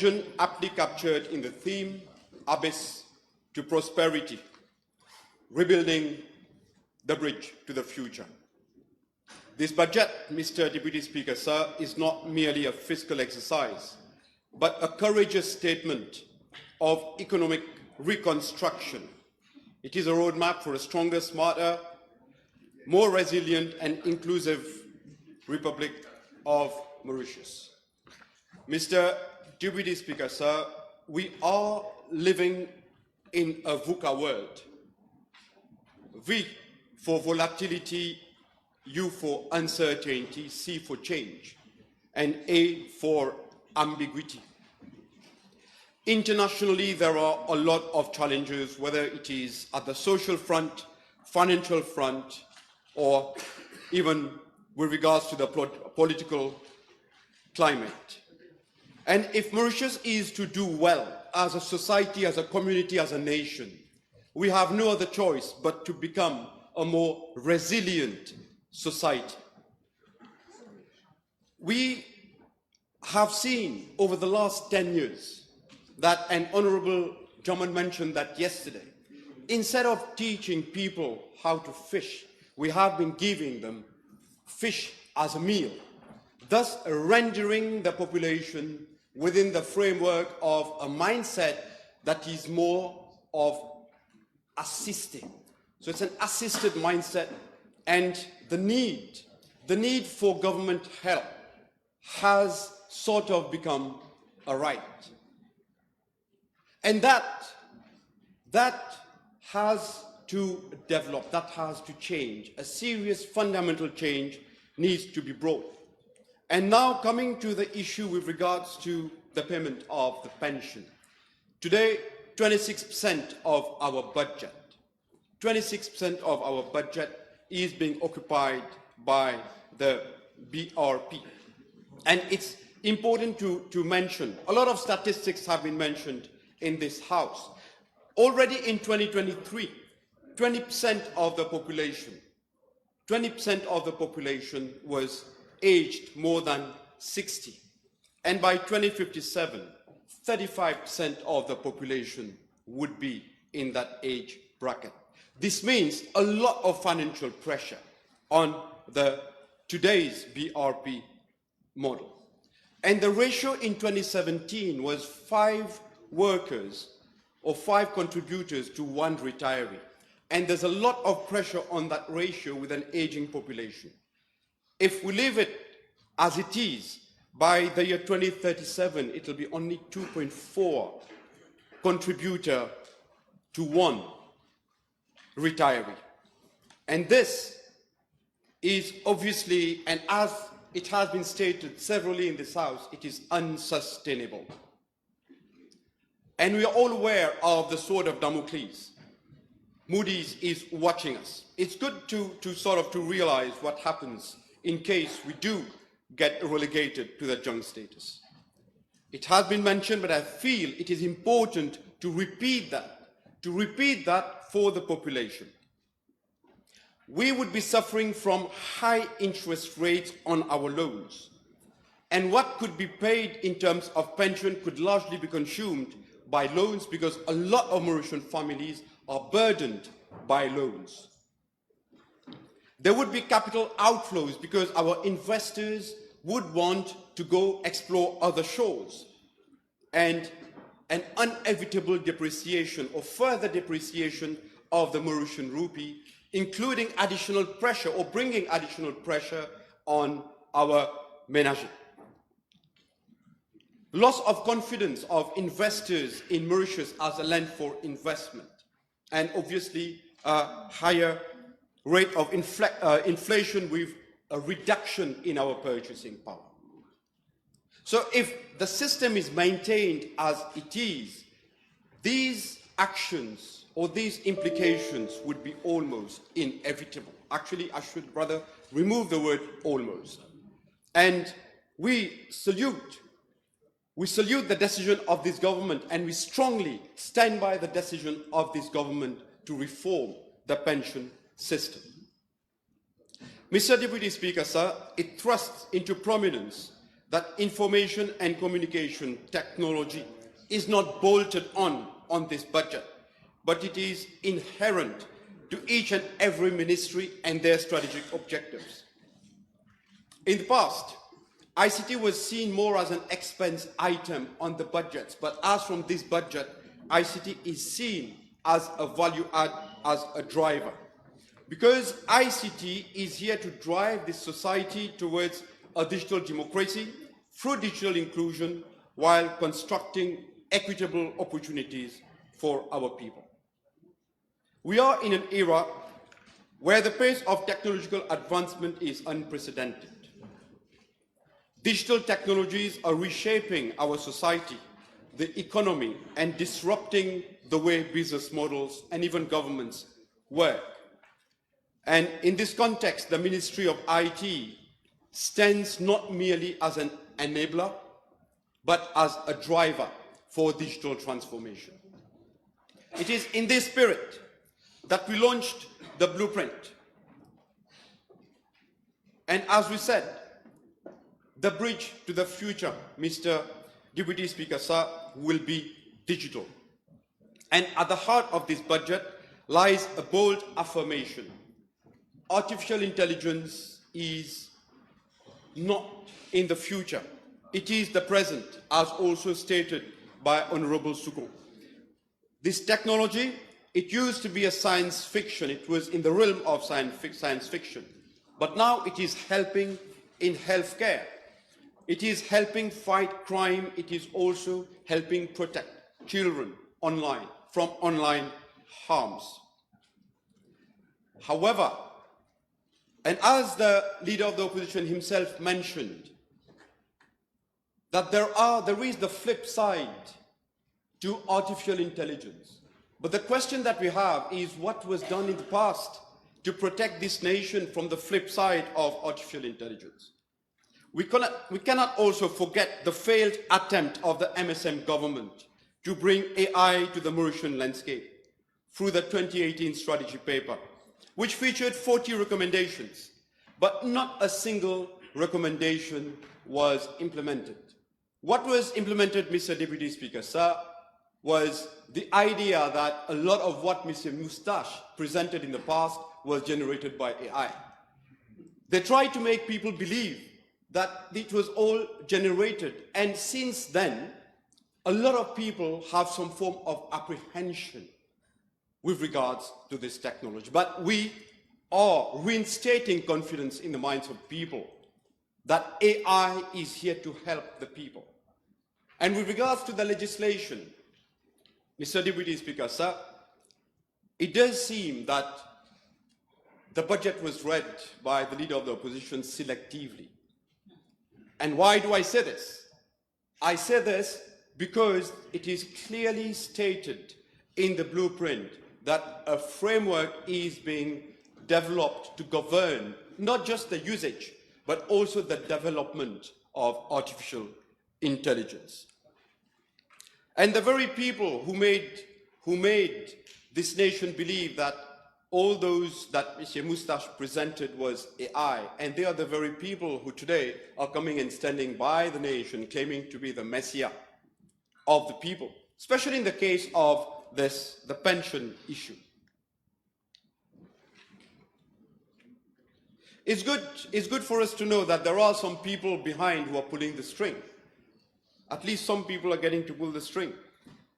vision aptly captured in the theme Abyss to Prosperity, Rebuilding the Bridge to the Future. This budget, Mr. Deputy Speaker, sir, is not merely a fiscal exercise, but a courageous statement of economic reconstruction. It is a roadmap for a stronger, smarter, more resilient and inclusive Republic of Mauritius. Mr. Deputy Speaker, sir, we are living in a VUCA world. V for volatility, U for uncertainty, C for change, and A for ambiguity. Internationally, there are a lot of challenges, whether it is at the social front, financial front, or even with regards to the political climate. And if Mauritius is to do well as a society, as a community, as a nation, we have no other choice but to become a more resilient society. We have seen over the last 10 years that, an Honourable Drummond mentioned that yesterday, instead of teaching people how to fish, we have been giving them fish as a meal, thus rendering the population within the framework of a mindset that is more of assisting. So it's an assisted mindset, and the need for government help has sort of become a right. And that has to develop, that has to change. A serious fundamental change needs to be brought. And now coming to the issue with regards to the payment of the pension. Today, 26% of our budget, 26% of our budget is being occupied by the BRP. And it's important to mention, a lot of statistics have been mentioned in this House. Already in 2023, 20% of the population was aged more than 60. And by 2057, 35% of the population would be in that age bracket. This means a lot of financial pressure on today's BRP model. And the ratio in 2017 was 5 workers or 5 contributors to 1 retiree. And there's a lot of pressure on that ratio with an aging population. If we leave it as it is, by the year 2037, it will be only 2.4 contributor to 1 retiree. And this is obviously, and as it has been stated severally in this House, it is unsustainable. And we are all aware of the sword of Damocles. Moody's is watching us. It's good to realize what happens in case we do get relegated to the junk status. It has been mentioned, but I feel it is important to repeat that for the population. We would be suffering from high interest rates on our loans. And what could be paid in terms of pension could largely be consumed by loans, because a lot of Mauritian families are burdened by loans. There would be capital outflows because our investors would want to go explore other shores, and an inevitable depreciation or further depreciation of the Mauritian rupee, including additional pressure or bringing additional pressure on our ménages. Loss of confidence of investors in Mauritius as a land for investment, and obviously a higher rate of inflation with a reduction in our purchasing power. So if the system is maintained as it is, these actions or these implications would be almost inevitable. Actually, I should rather remove the word almost. And we salute the decision of this government, and we strongly stand by the decision of this government to reform the pension system. Mr. Deputy Speaker, sir, it thrusts into prominence that information and communication technology is not bolted on this budget, but it is inherent to each and every ministry and their strategic objectives. In the past, ICT was seen more as an expense item on the budgets, but as from this budget, ICT is seen as a value add, as a driver. Because ICT is here to drive this society towards a digital democracy through digital inclusion while constructing equitable opportunities for our people. We are in an era where the pace of technological advancement is unprecedented. Digital technologies are reshaping our society, the economy, and disrupting the way business models and even governments work. And in this context, the Ministry of IT stands not merely as an enabler, but as a driver for digital transformation. It is in this spirit that we launched the blueprint. And as we said, the bridge to the future, Mr. Deputy Speaker, sir, will be digital. And at the heart of this budget lies a bold affirmation. Artificial intelligence is not in the future. It is the present, as also stated by Honorable Suko. This technology, it used to be a science fiction. It was in the realm of science fiction. But now it is helping in healthcare. It is helping fight crime. It is also helping protect children online from online harms. However, and as the leader of the opposition himself mentioned, that there is the flip side to artificial intelligence. But the question that we have is what was done in the past to protect this nation from the flip side of artificial intelligence. We cannot also forget the failed attempt of the MSM government to bring AI to the Mauritian landscape through the 2018 strategy paper, which featured 40 recommendations, but not a single recommendation was implemented. What was implemented, Mr. Deputy Speaker, sir, was the idea that a lot of what Mr. Moustache presented in the past was generated by AI. They tried to make people believe that it was all generated, and since then, a lot of people have some form of apprehension with regards to this technology. But we are reinstating confidence in the minds of people that AI is here to help the people. And with regards to the legislation, Mr. Deputy Speaker, sir, it does seem that the budget was read by the leader of the opposition selectively. And why do I say this? I say this because it is clearly stated in the blueprint that a framework is being developed to govern not just the usage, but also the development of artificial intelligence. And the very people who made this nation believe that all those that Mr. Moustache presented was AI, and they are the very people who today are coming and standing by the nation, claiming to be the messiah of the people, especially in the case of the pension issue. It's good for us to know that there are some people behind who are pulling the string. At least some people are getting to pull the string.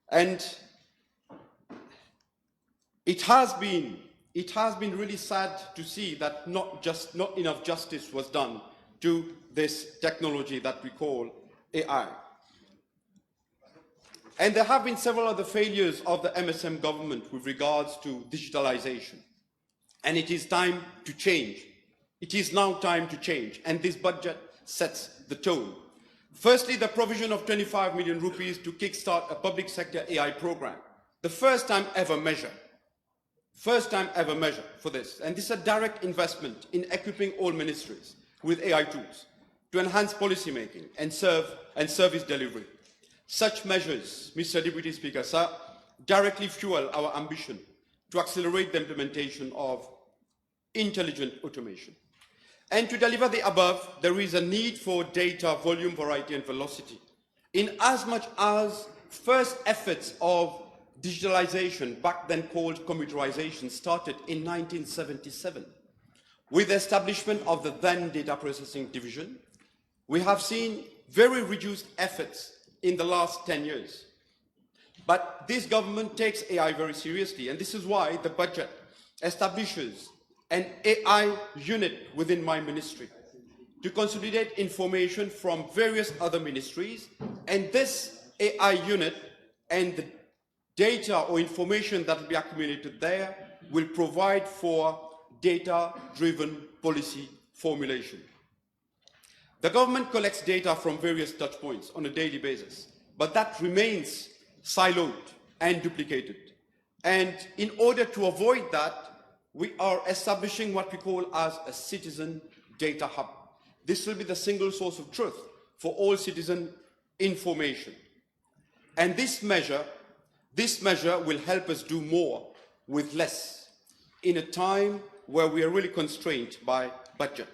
And it has been really sad to see that not enough justice was done to this technology that we call AI. And there have been several other failures of the MSM government with regards to digitalization. And it is time to change. It is now time to change. And this budget sets the tone. Firstly, the provision of 25 million rupees to kickstart a public sector AI program. The first time ever measure for this. And this is a direct investment in equipping all ministries with AI tools to enhance policy making and service delivery. Such measures, Mr. Deputy Speaker, sir, directly fuel our ambition to accelerate the implementation of intelligent automation. And to deliver the above, there is a need for data, volume, variety, and velocity. In as much as first efforts of digitalization, back then called computerization, started in 1977 with the establishment of the then data processing division, we have seen very reduced efforts in the last 10 years. But this government takes AI very seriously, and this is why the budget establishes an AI unit within my ministry to consolidate information from various other ministries, and this AI unit and the data or information that will be accumulated there will provide for data-driven policy formulation. The government collects data from various touch points on a daily basis, but that remains siloed and duplicated. And in order to avoid that, we are establishing what we call as a citizen data hub. This will be the single source of truth for all citizen information. And this measure will help us do more with less in a time where we are really constrained by budget.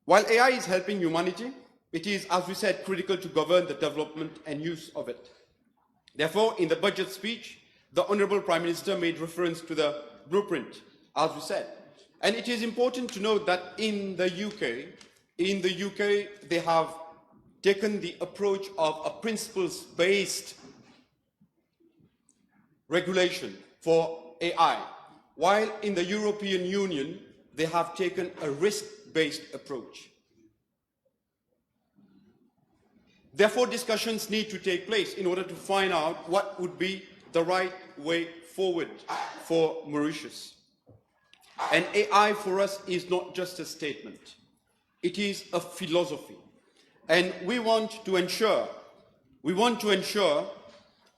While AI is helping humanity, it is, as we said, critical to govern the development and use of it. Therefore, in the budget speech, the Honourable Prime Minister made reference to the blueprint, as we said. And it is important to note that in the UK, they have taken the approach of a principles-based regulation for AI, while in the European Union, they have taken a risk-based approach. Therefore, discussions need to take place in order to find out what would be the right way forward for Mauritius. And AI for us is not just a statement. It is a philosophy. And we want to ensure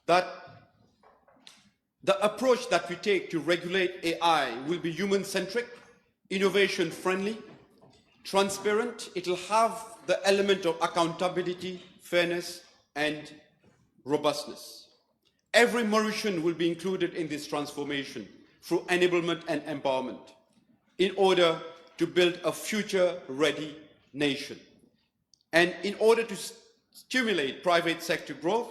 that the approach that we take to regulate AI will be human-centric, innovation-friendly, transparent. It will have the element of accountability, fairness, and robustness. Every Mauritian will be included in this transformation through enablement and empowerment in order to build a future-ready nation. And in order to stimulate private sector growth,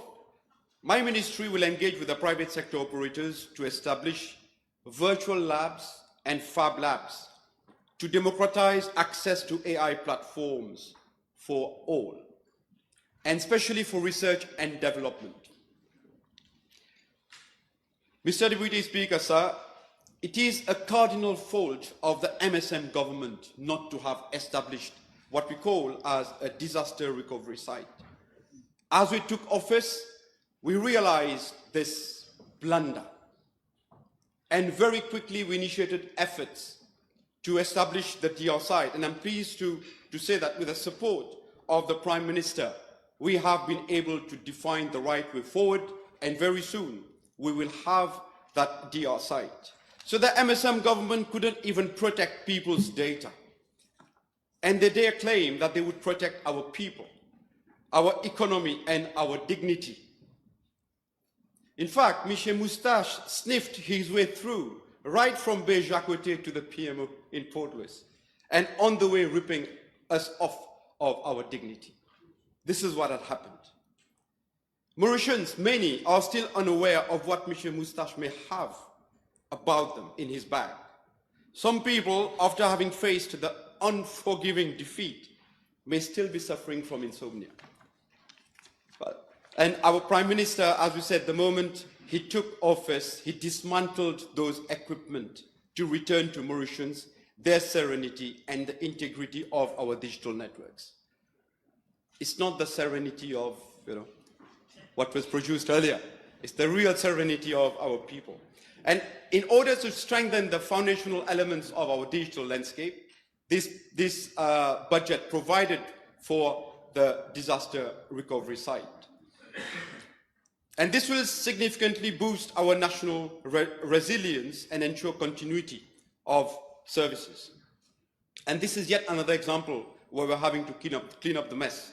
my ministry will engage with the private sector operators to establish virtual labs and fab labs to democratize access to AI platforms for all, and especially for research and development. Mr. Deputy Speaker, sir, it is a cardinal fault of the MSM government not to have established what we call as a disaster recovery site. As we took office, we realized this blunder, and very quickly we initiated efforts to establish the DR site. And I'm pleased to say that with the support of the Prime Minister, we have been able to define the right way forward, and very soon we will have that DR site. So the MSM government couldn't even protect people's data. And they dare claim that they would protect our people, our economy, and our dignity. In fact, Michel Moustache sniffed his way through, right from Bejacote to the PMO in Port Louis, and on the way ripping us off of our dignity. This is what had happened. Mauritians, many, are still unaware of what Michel Moustache may have about them in his bag. Some people, after having faced the unforgiving defeat, may still be suffering from insomnia. And our Prime Minister, as we said, the moment he took office, he dismantled those equipment to return to Mauritians their serenity and the integrity of our digital networks. It's not the serenity of, what was produced earlier. It's the real serenity of our people. And in order to strengthen the foundational elements of our digital landscape, this budget provided for the disaster recovery site. And this will significantly boost our national resilience and ensure continuity of services. And this is yet another example where we're having to clean up the mess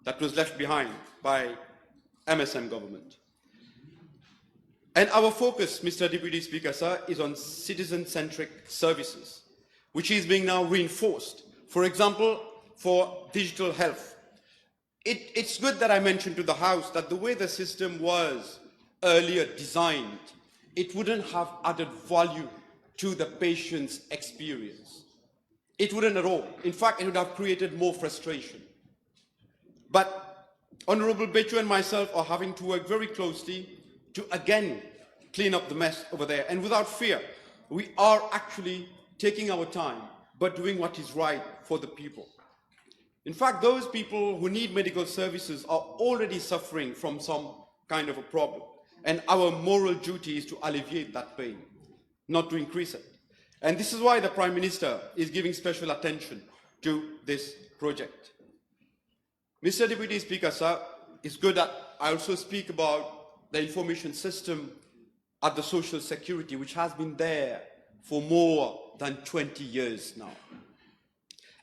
that was left behind by MSM government. And our focus, Mr. Deputy Speaker, sir, is on citizen-centric services. which is being now reinforced. For example, for digital health. It's good that I mentioned to the House that the way the system was earlier designed, it wouldn't have added value to the patient's experience. It wouldn't at all. In fact, it would have created more frustration. But Honorable Bechu and myself are having to work very closely to again clean up the mess over there. And without fear, we are actually taking our time, but doing what is right for the people. In fact, those people who need medical services are already suffering from some kind of a problem. And our moral duty is to alleviate that pain, not to increase it. And this is why the Prime Minister is giving special attention to this project. Mr. Deputy Speaker, sir, it's good that I also speak about the information system at the Social Security, which has been there for more than 20 years now.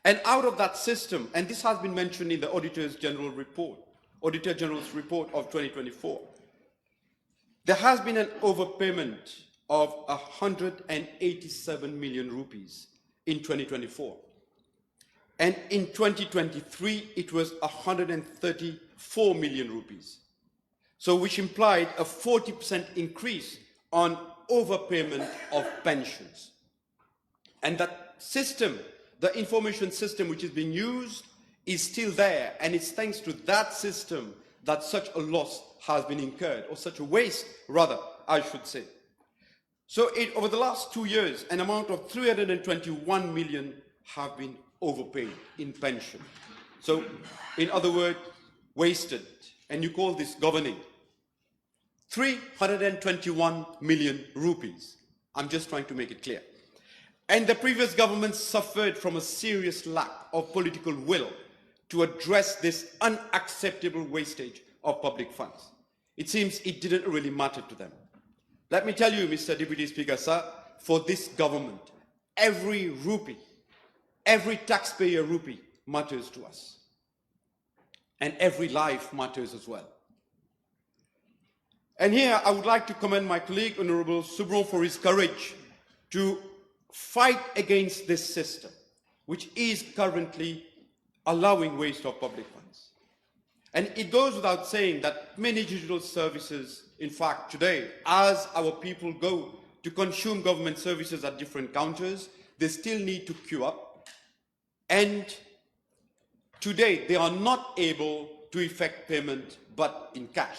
And out of that system, and this has been mentioned in the Auditor General's report of 2024, there has been an overpayment of 187 million rupees in 2024. And in 2023, it was 134 million rupees. So which implied a 40% increase on overpayment of pensions. And that system, the information system which is being used, is still there. And it's thanks to that system that such a loss has been incurred, or such a waste, rather, I should say. So over the last 2 years, an amount of 321 million have been overpaid in pension. So, in other words, wasted. And you call this governing. 321 million rupees. I'm just trying to make it clear. And the previous government suffered from a serious lack of political will to address this unacceptable wastage of public funds. It seems it didn't really matter to them. Let me tell you, Mr. Deputy Speaker, sir, for this government, every rupee, every taxpayer rupee matters to us. And every life matters as well. And here I would like to commend my colleague, Honorable Subron, for his courage to fight against this system, which is currently allowing waste of public funds. And it goes without saying that many digital services, in fact, today, as our people go to consume government services at different counters, they still need to queue up. And today, they are not able to effect payment but in cash.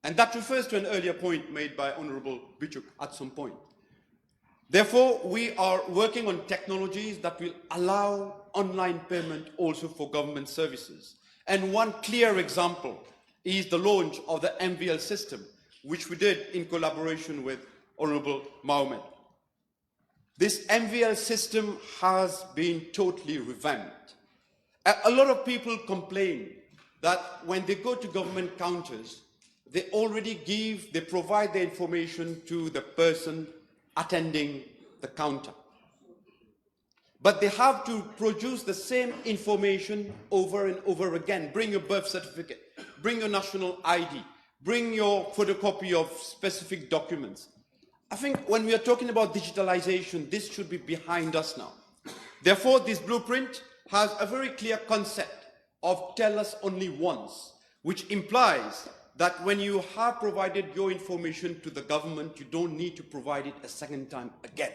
And that refers to an earlier point made by Honorable Bichuk at some point. Therefore, we are working on technologies that will allow online payment also for government services. And one clear example is the launch of the MVL system, which we did in collaboration with Honorable Mohammed. This MVL system has been totally revamped. A lot of people complain that when they go to government counters, they provide the information to the person attending the counter. But they have to produce the same information over and over again. Bring your birth certificate, bring your national ID, bring your photocopy of specific documents. I think when we are talking about digitalization, this should be behind us now. Therefore, this blueprint has a very clear concept of tell us only once, which implies that when you have provided your information to the government, you don't need to provide it a second time again.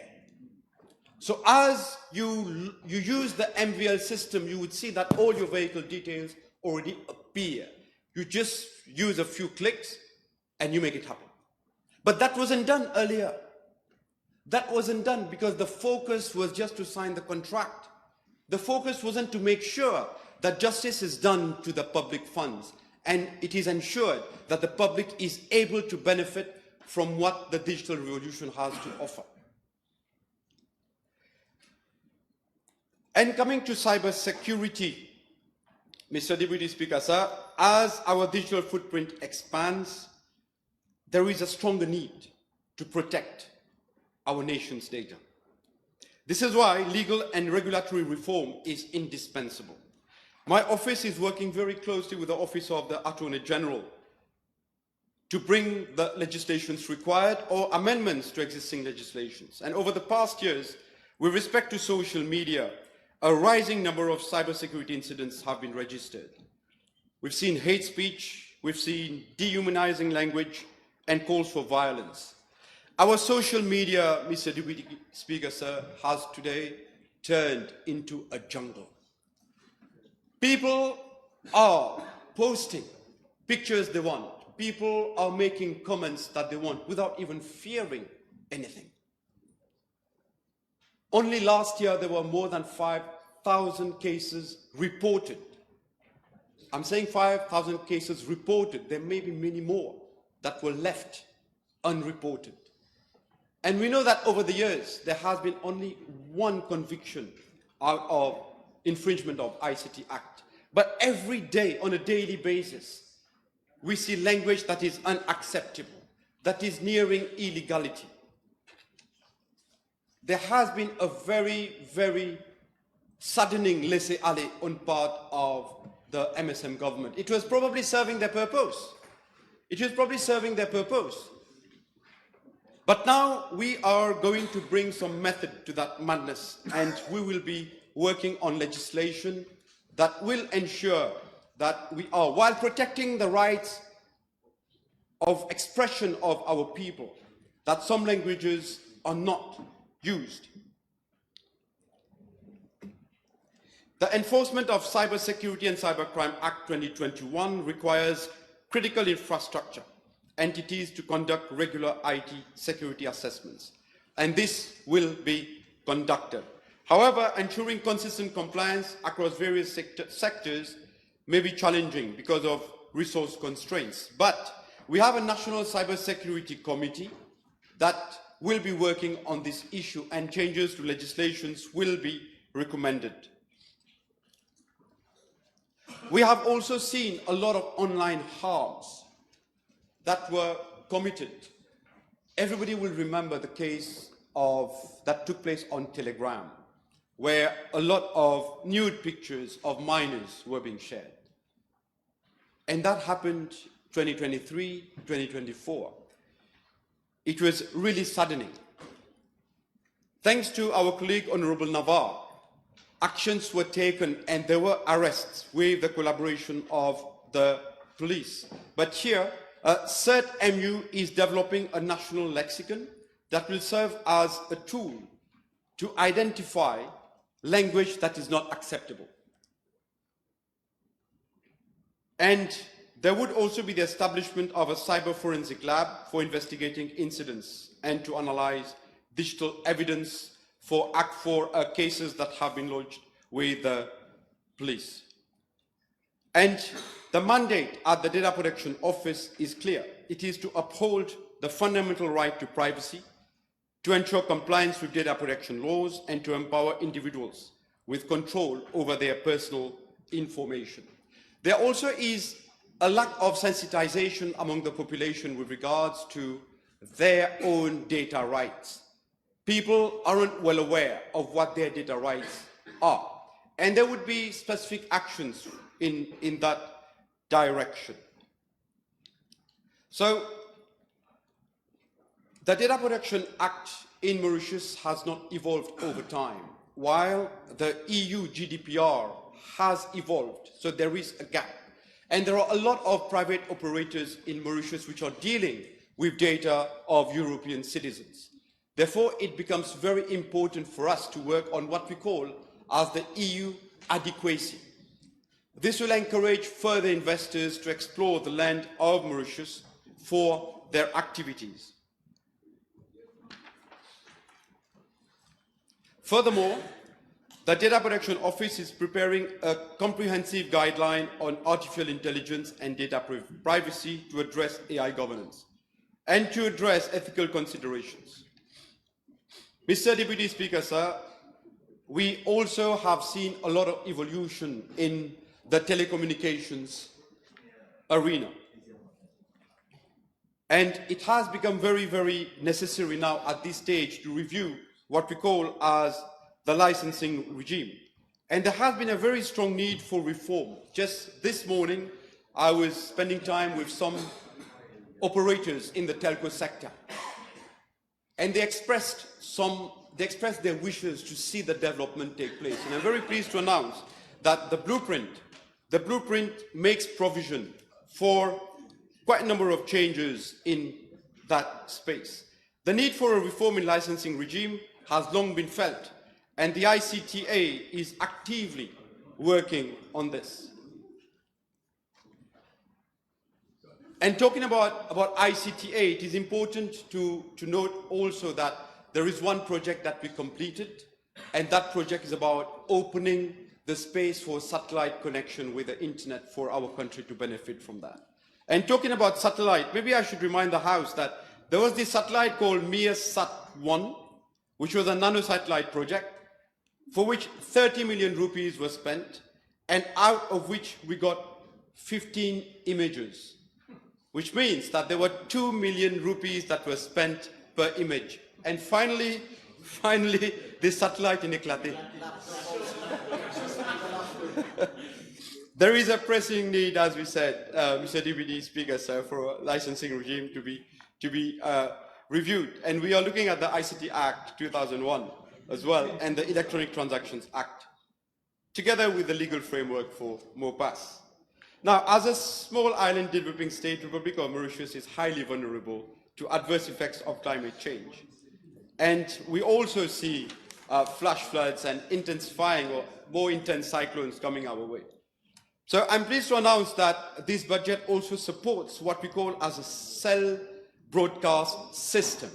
So as you use the MVL system, you would see that all your vehicle details already appear. You just use a few clicks and you make it happen. But that wasn't done earlier. That wasn't done because the focus was just to sign the contract. The focus wasn't to make sure that justice is done to the public funds and it is ensured that the public is able to benefit from what the digital revolution has to offer. And coming to cybersecurity, Mr. Deputy Speaker, sir, as our digital footprint expands, there is a stronger need to protect our nation's data. This is why legal and regulatory reform is indispensable. My office is working very closely with the Office of the Attorney General to bring the legislations required or amendments to existing legislations. And over the past years, With respect to social media, a rising number of cybersecurity incidents have been registered. We've seen hate speech, we've seen dehumanizing language and calls for violence. Our social media, Mr. Deputy Speaker, sir, has today turned into a jungle. People are posting pictures they want. People are making comments that they want without even fearing anything. Only last year, there were more than 5,000 cases reported. I'm saying 5,000 cases reported. There may be many more that were left unreported. And we know that over the years, there has been only one conviction out of infringement of ICT Act. But every day, on a daily basis, we see language that is unacceptable, that is nearing illegality. There has been a very, very saddening laissez-aller on part of the MSM government. It was probably serving their purpose. It was probably serving their purpose. But now we are going to bring some method to that madness, and we will be working on legislation that will ensure that we are, while protecting the rights of expression of our people, that some languages are not used. The Enforcement of Cybersecurity and Cybercrime Act 2021 requires critical infrastructure entities to conduct regular IT security assessments, and this will be conducted. However, ensuring consistent compliance across various sectors may be challenging because of resource constraints. But we have a National Cybersecurity Committee that will be working on this issue, and changes to legislations will be recommended. We have also seen a lot of online harms that were committed. Everybody will remember the case that took place on Telegram, where a lot of nude pictures of minors were being shared. And that happened 2023, 2024. It was really saddening. Thanks to our colleague, Honorable Navar, actions were taken and there were arrests with the collaboration of the police. But here, CERT-MU is developing a national lexicon that will serve as a tool to identify language that is not acceptable. And there would also be the establishment of a cyber forensic lab for investigating incidents and to analyze digital evidence for Act 4 cases that have been lodged with the police. And the mandate at the Data Protection Office is clear. It is to uphold the fundamental right to privacy, to ensure compliance with data protection laws, and to empower individuals with control over their personal information. There also is a lack of sensitization among the population with regards to their own data rights. People aren't well aware of what their data rights are, and there would be specific actions in that direction. So, the Data Protection Act in Mauritius has not evolved over time, while the EU GDPR has evolved, so there is a gap. And there are a lot of private operators in Mauritius which are dealing with data of European citizens. Therefore, it becomes very important for us to work on what we call as the EU adequacy. This will encourage further investors to explore the land of Mauritius for their activities. Furthermore, the Data Protection Office is preparing a comprehensive guideline on artificial intelligence and data privacy to address AI governance and to address ethical considerations. Mr. Deputy Speaker, sir, we also have seen a lot of evolution in the telecommunications arena. And it has become very, very necessary now at this stage to review what we call as the licensing regime. And there has been a very strong need for reform. Just this morning, I was spending time with some operators in the telco sector, and they expressed some they expressed their wishes to see the development take place. And I'm very pleased to announce that the blueprint makes provision for quite a number of changes in that space. The need for a reform in licensing regime has long been felt, and the ICTA is actively working on this. And talking about ICTA, it is important to note also that there is one project that we completed, and that project is about opening the space for satellite connection with the internet for our country to benefit from that. And talking about satellite, maybe I should remind the House that there was this satellite called MEASAT-1, which was a nano-satellite project, for which 30 million rupees were spent, and out of which we got 15 images, which means that there were 2 million rupees that were spent per image. And finally, this satellite in éclaté. There is a pressing need, as we said, Mr. Deputy Speaker, sir, for a licensing regime to be reviewed. And we are looking at the ICT Act 2001 as well, and the Electronic Transactions Act, together with the legal framework for MOPAS. Now, as a small island developing state, Republic of Mauritius is highly vulnerable to adverse effects of climate change. And we also see flash floods and intensifying or more intense cyclones coming our way. So I'm pleased to announce that this budget also supports what we call as a cell broadcast system.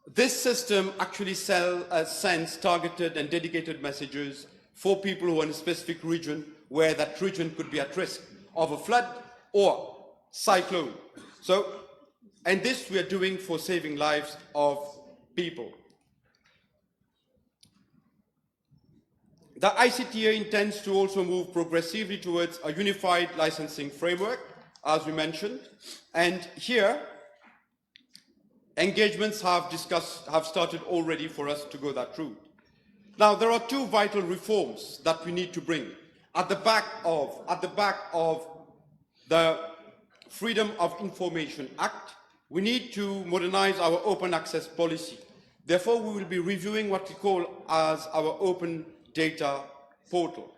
This system actually sends targeted and dedicated messages for people who are in a specific region where that region could be at risk of a flood or cyclone. And this we are doing for saving lives of people. The ICTA intends to also move progressively towards a unified licensing framework, as we mentioned, and here engagements have started already for us to go that route. Now, there are two vital reforms that we need to bring at the back of the Freedom of Information Act. We need to modernize our open access policy. Therefore, we will be reviewing what we call as our open data portal.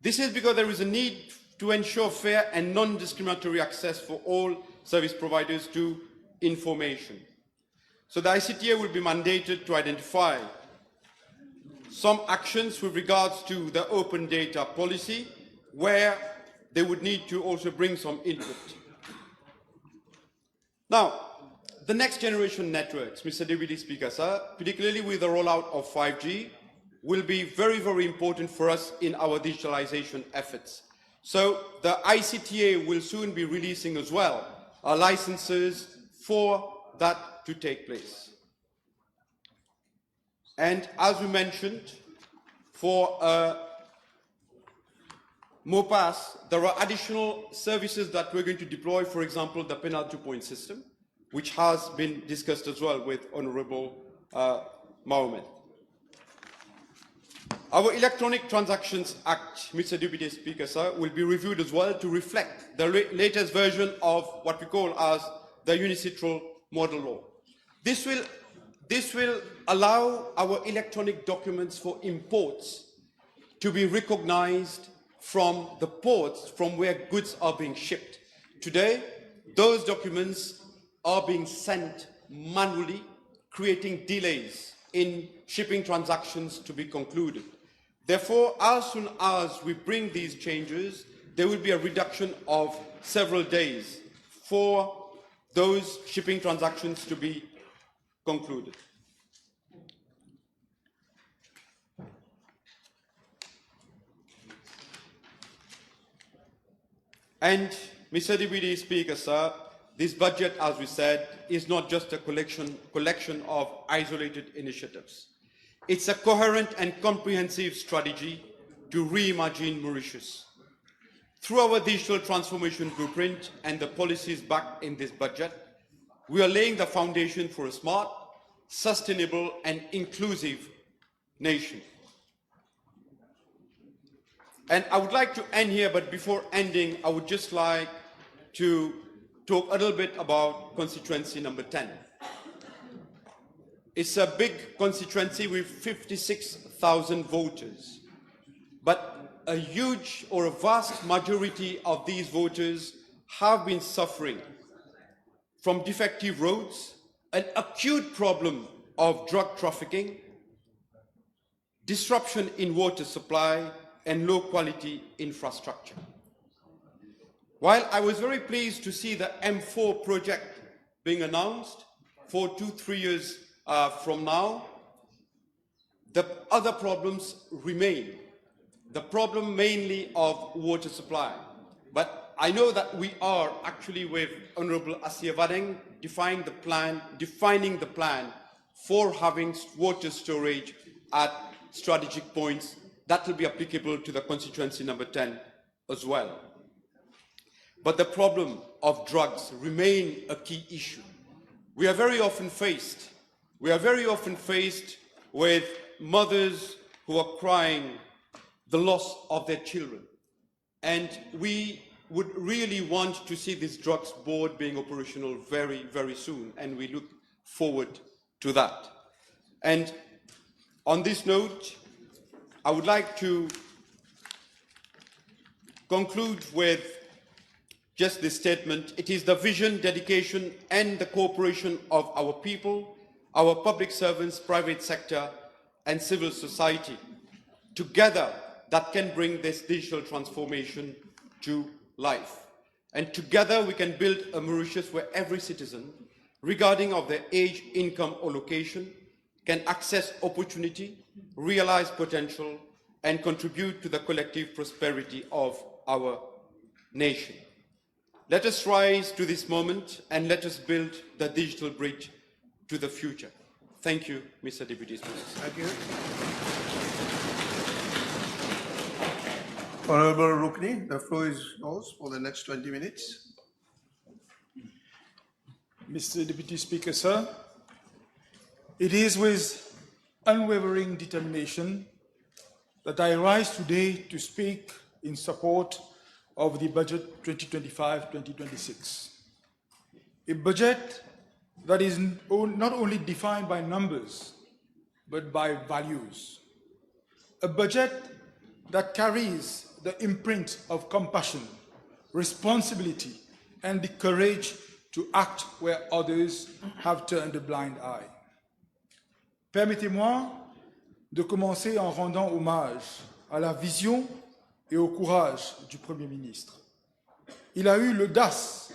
This is because there is a need to ensure fair and non-discriminatory access for all service providers to information. So the ICTA will be mandated to identify some actions with regards to the open data policy where they would need to also bring some input. Now, the next generation networks, Mr. Deputy Speaker, sir, particularly with the rollout of 5G, will be very, very important for us in our digitalization efforts. So the ICTA will soon be releasing as well licenses for that to take place. And as we mentioned, for MOPAS, there are additional services that we're going to deploy, for example, the penal two-point system, which has been discussed as well with Honorable Mohamed. Our Electronic Transactions Act, Mr. Deputy Speaker, sir, will be reviewed as well to reflect the latest version of what we call as the UNICITRAL model law. This will allow our electronic documents for imports to be recognized from the ports from where goods are being shipped. Today, those documents are being sent manually, creating delays in shipping transactions to be concluded. Therefore, as soon as we bring these changes, there will be a reduction of several days for those shipping transactions to be concluded. And, Mr. Deputy Speaker, sir, this budget, as we said, is not just a collection of isolated initiatives. It's a coherent and comprehensive strategy to reimagine Mauritius. Through our digital transformation blueprint and the policies backed in this budget, we are laying the foundation for a smart, sustainable, and inclusive nation. And I would like to end here, but before ending, I would just like to talk a little bit about constituency number 10. It's a big constituency with 56,000 voters. But a huge or a vast majority of these voters have been suffering from defective roads, an acute problem of drug trafficking, disruption in water supply, and low quality infrastructure. While I was very pleased to see the M4 project being announced for 2-3 years from now, the other problems remain. The problem mainly of water supply. But I know that we are actually with Honorable Asia Vadeng defining the plan for having water storage at strategic points that will be applicable to the constituency number 10 as well. But the problem of drugs remain a key issue. We are very often faced with mothers who are crying the loss of their children. And we would really want to see this drugs board being operational very, very soon. And we look forward to that. And on this note, I would like to conclude with just this statement. It is the vision, dedication, and the cooperation of our people, our public servants, private sector, and civil society together that can bring this digital transformation to life. And together we can build a Mauritius where every citizen, regarding of their age, income, or location, can access opportunity, realize potential, and contribute to the collective prosperity of our nation. Let us rise to this moment and let us build the digital bridge to the future. Thank you, Mr. Deputy Speaker. Thank you. Honorable Rukni, the floor is yours for the next 20 minutes. Mr. Deputy Speaker, sir, it is with unwavering determination that I rise today to speak in support of the budget 2025-2026. A budget that is not only defined by numbers, but by values. A budget that carries the imprint of compassion, responsibility, and the courage to act where others have turned a blind eye. Permettez-moi de commencer en rendant hommage à la vision et au courage du Premier ministre. Il a eu l'audace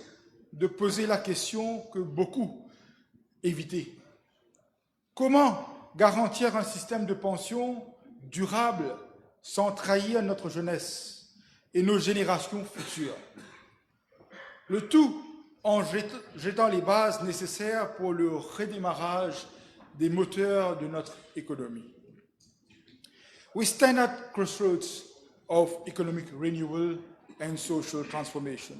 de poser la question que beaucoup évitaient. Comment garantir un système de pension durable sans trahir notre jeunesse et nos générations futures? Le tout en jetant les bases nécessaires pour le redémarrage des moteurs de notre économie. We stand at crossroads of economic renewal and social transformation.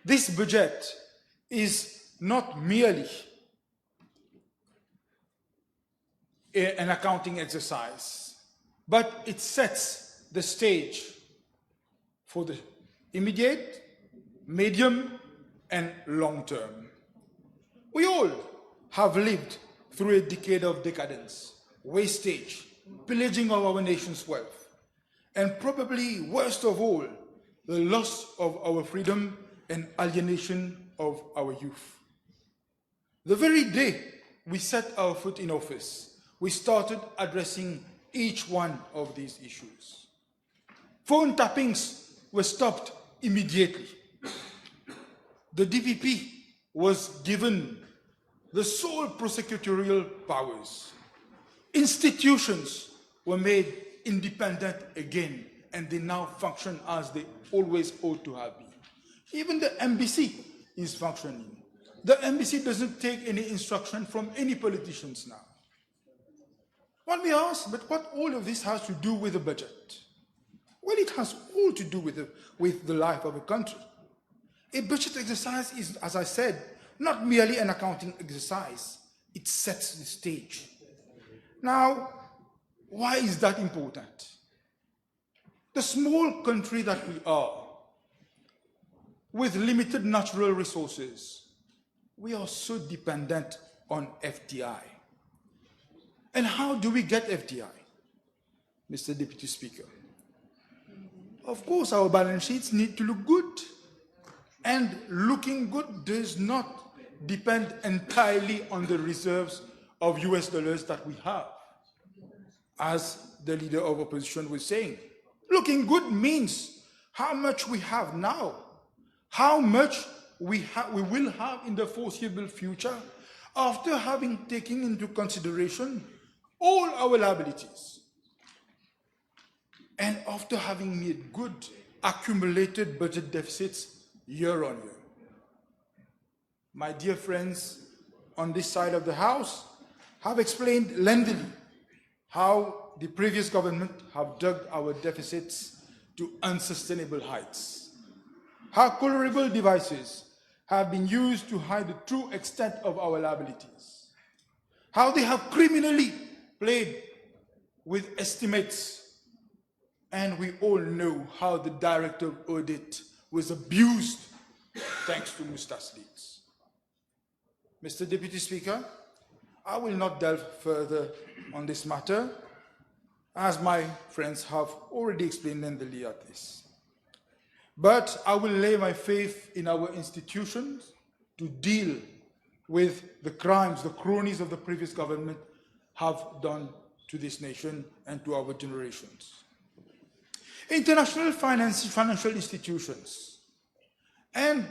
This budget is not merely an accounting exercise, but it sets the stage for the immediate, medium, and long term. We all have lived through a decade of decadence, wastage, pillaging of our nation's wealth, and probably worst of all, the loss of our freedom and alienation of our youth. The very day we set our foot in office, we started addressing each one of these issues. Phone tappings were stopped immediately. The DPP was given the sole prosecutorial powers. Institutions were made independent again, and they now function as they always ought to have been. Even the embassy is functioning. The embassy doesn't take any instruction from any politicians now. One may ask, but what all of this has to do with the budget? Well, it has all to do with the life of a country. A budget exercise is, as I said, not merely an accounting exercise. It sets the stage. Now, why is that important? The small country that we are, with limited natural resources, we are so dependent on FDI. And how do we get FDI, Mr. Deputy Speaker? Of course, our balance sheets need to look good. And looking good does not depend entirely on the reserves of US dollars that we have. As the leader of opposition was saying, looking good means how much we have now, how much we will have in the foreseeable future after having taken into consideration all our liabilities and after having made good accumulated budget deficits year on year. My dear friends on this side of the House have explained lengthily how the previous government have dug our deficits to unsustainable heights, how colorable devices have been used to hide the true extent of our liabilities, how they have criminally played with estimates, and we all know how the Director of Audit was abused thanks to Mustache leaks. Mr. Deputy Speaker, I will not delve further on this matter, as my friends have already explained lengthily at this. But I will lay my faith in our institutions to deal with the crimes the cronies of the previous government have done to this nation and to our generations. International financial institutions and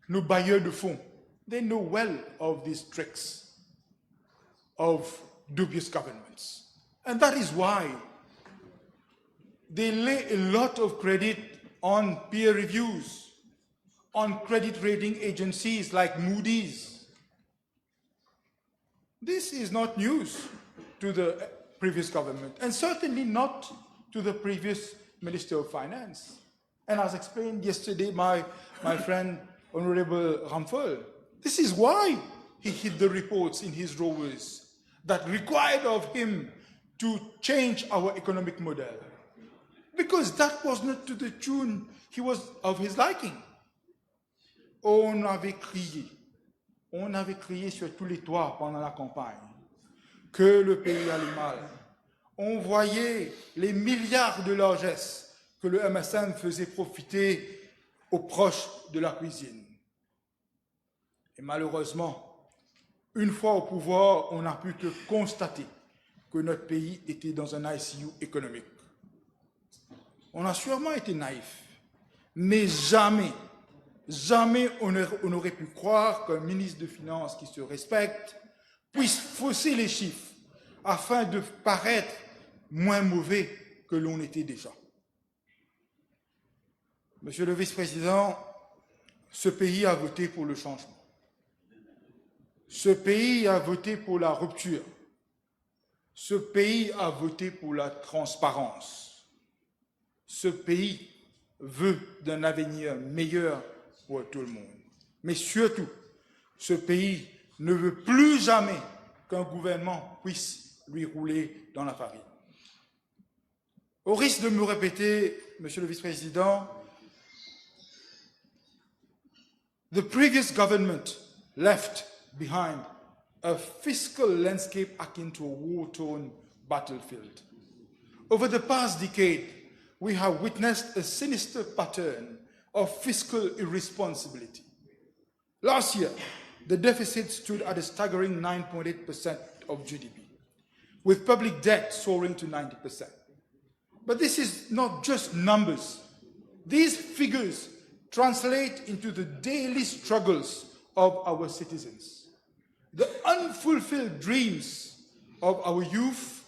nos bailleurs de fonds, they know well of these tricks of dubious governments. And that is why they lay a lot of credit on peer reviews, on credit rating agencies like Moody's. This is not news to the previous government, and certainly not to the previous Minister of Finance. And as explained yesterday by my friend Honorable Ramphal, this is why he hid the reports in his drawers that required of him to change our economic model, because that was not to the tune he was of his liking. On avait crié sur tous les toits pendant la campagne que le pays allait mal. On voyait les milliards de largesses que le MSM faisait profiter aux proches de la cuisine. Et malheureusement, une fois au pouvoir, on n'a pu que constater que notre pays était dans un ICU économique. On a sûrement été naïfs, mais jamais on n'aurait pu croire qu'un ministre de Finances qui se respecte puisse fausser les chiffres afin de paraître moins mauvais que l'on était déjà. Monsieur le vice-président, ce pays a voté pour le changement. Ce pays a voté pour la rupture. Ce pays a voté pour la transparence. Ce pays veut d'un avenir meilleur pour tout le monde. Mais surtout, ce pays ne veut plus jamais qu'un gouvernement puisse lui rouler dans la farine. Au risque de me répéter, Monsieur le Vice-président, the previous government left behind a fiscal landscape akin to a war-torn battlefield. Over the past decade, we have witnessed a sinister pattern of fiscal irresponsibility. Last year, the deficit stood at a staggering 9.8% of GDP, with public debt soaring to 90%. But this is not just numbers. These figures translate into the daily struggles of our citizens, the unfulfilled dreams of our youth,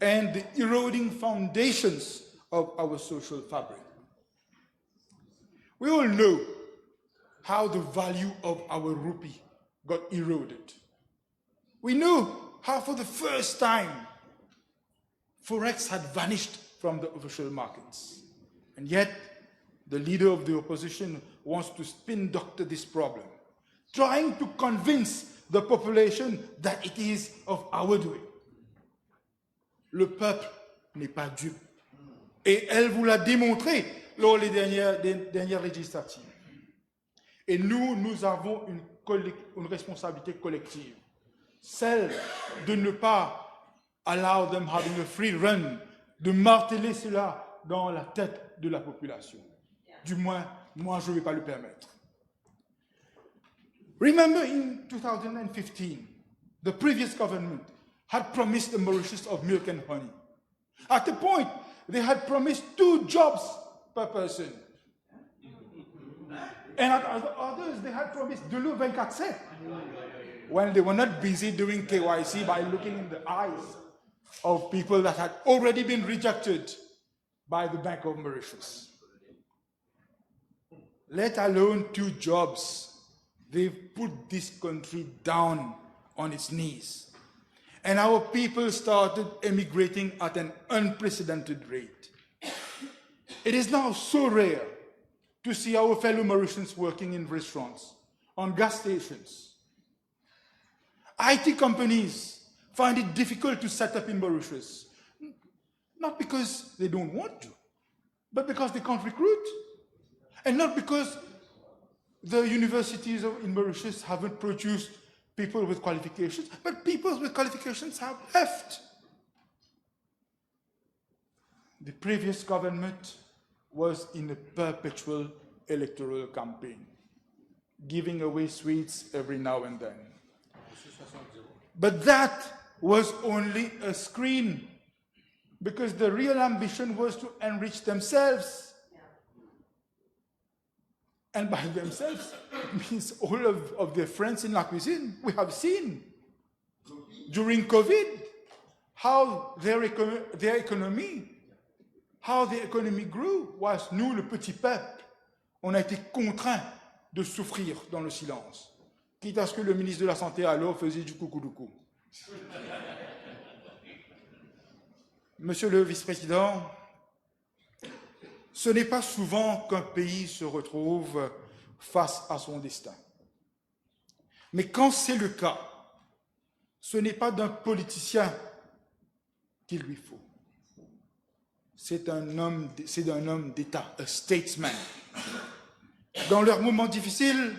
and the eroding foundations of our social fabric. We all know how the value of our rupee got eroded. We know how for the first time Forex had vanished from the official markets. And yet, the leader of the opposition wants to spin doctor this problem, trying to convince the population that it is of our doing. Le peuple n'est pas dupe. Et elle vous l'a démontré lors des dernières législatives. Et nous avons une responsabilité collective celle de ne pas allow them having a free run, de marteler cela dans la tête de la population. Du moins, moi, je ne vais pas le permettre. Remember in 2015, the previous government had promised the Mauritius of milk and honey. At the point, they had promised 2 jobs per person. And at others, they had promised de l'eau 24/7. When they were not busy doing KYC by looking in the eyes of people that had already been rejected by the Bank of Mauritius. Let alone 2 jobs. They've put this country down on its knees. And our people started emigrating at an unprecedented rate. It is now so rare to see our fellow Mauritians working in restaurants, on gas stations. IT companies find it difficult to set up in Mauritius, not because they don't want to, but because they can't recruit. And not because the universities in Mauritius haven't produced people with qualifications, but people with qualifications have left. The previous government was in a perpetual electoral campaign, giving away sweets every now and then. But that was only a screen, because the real ambition was to enrich themselves. And by themselves, it means all of their friends in La Cuisine. We have seen during COVID how their economy grew, whilst nous, le petit peuple, on a été contraints de souffrir dans le silence, quitte à ce que le ministre de la Santé alors faisait du coucou-doucou. Monsieur le vice-président, ce n'est pas souvent qu'un pays se retrouve face à son destin. Mais quand c'est le cas, ce n'est pas d'un politicien qu'il lui faut. C'est d'un homme d'État, un statesman. Dans leurs moments difficiles,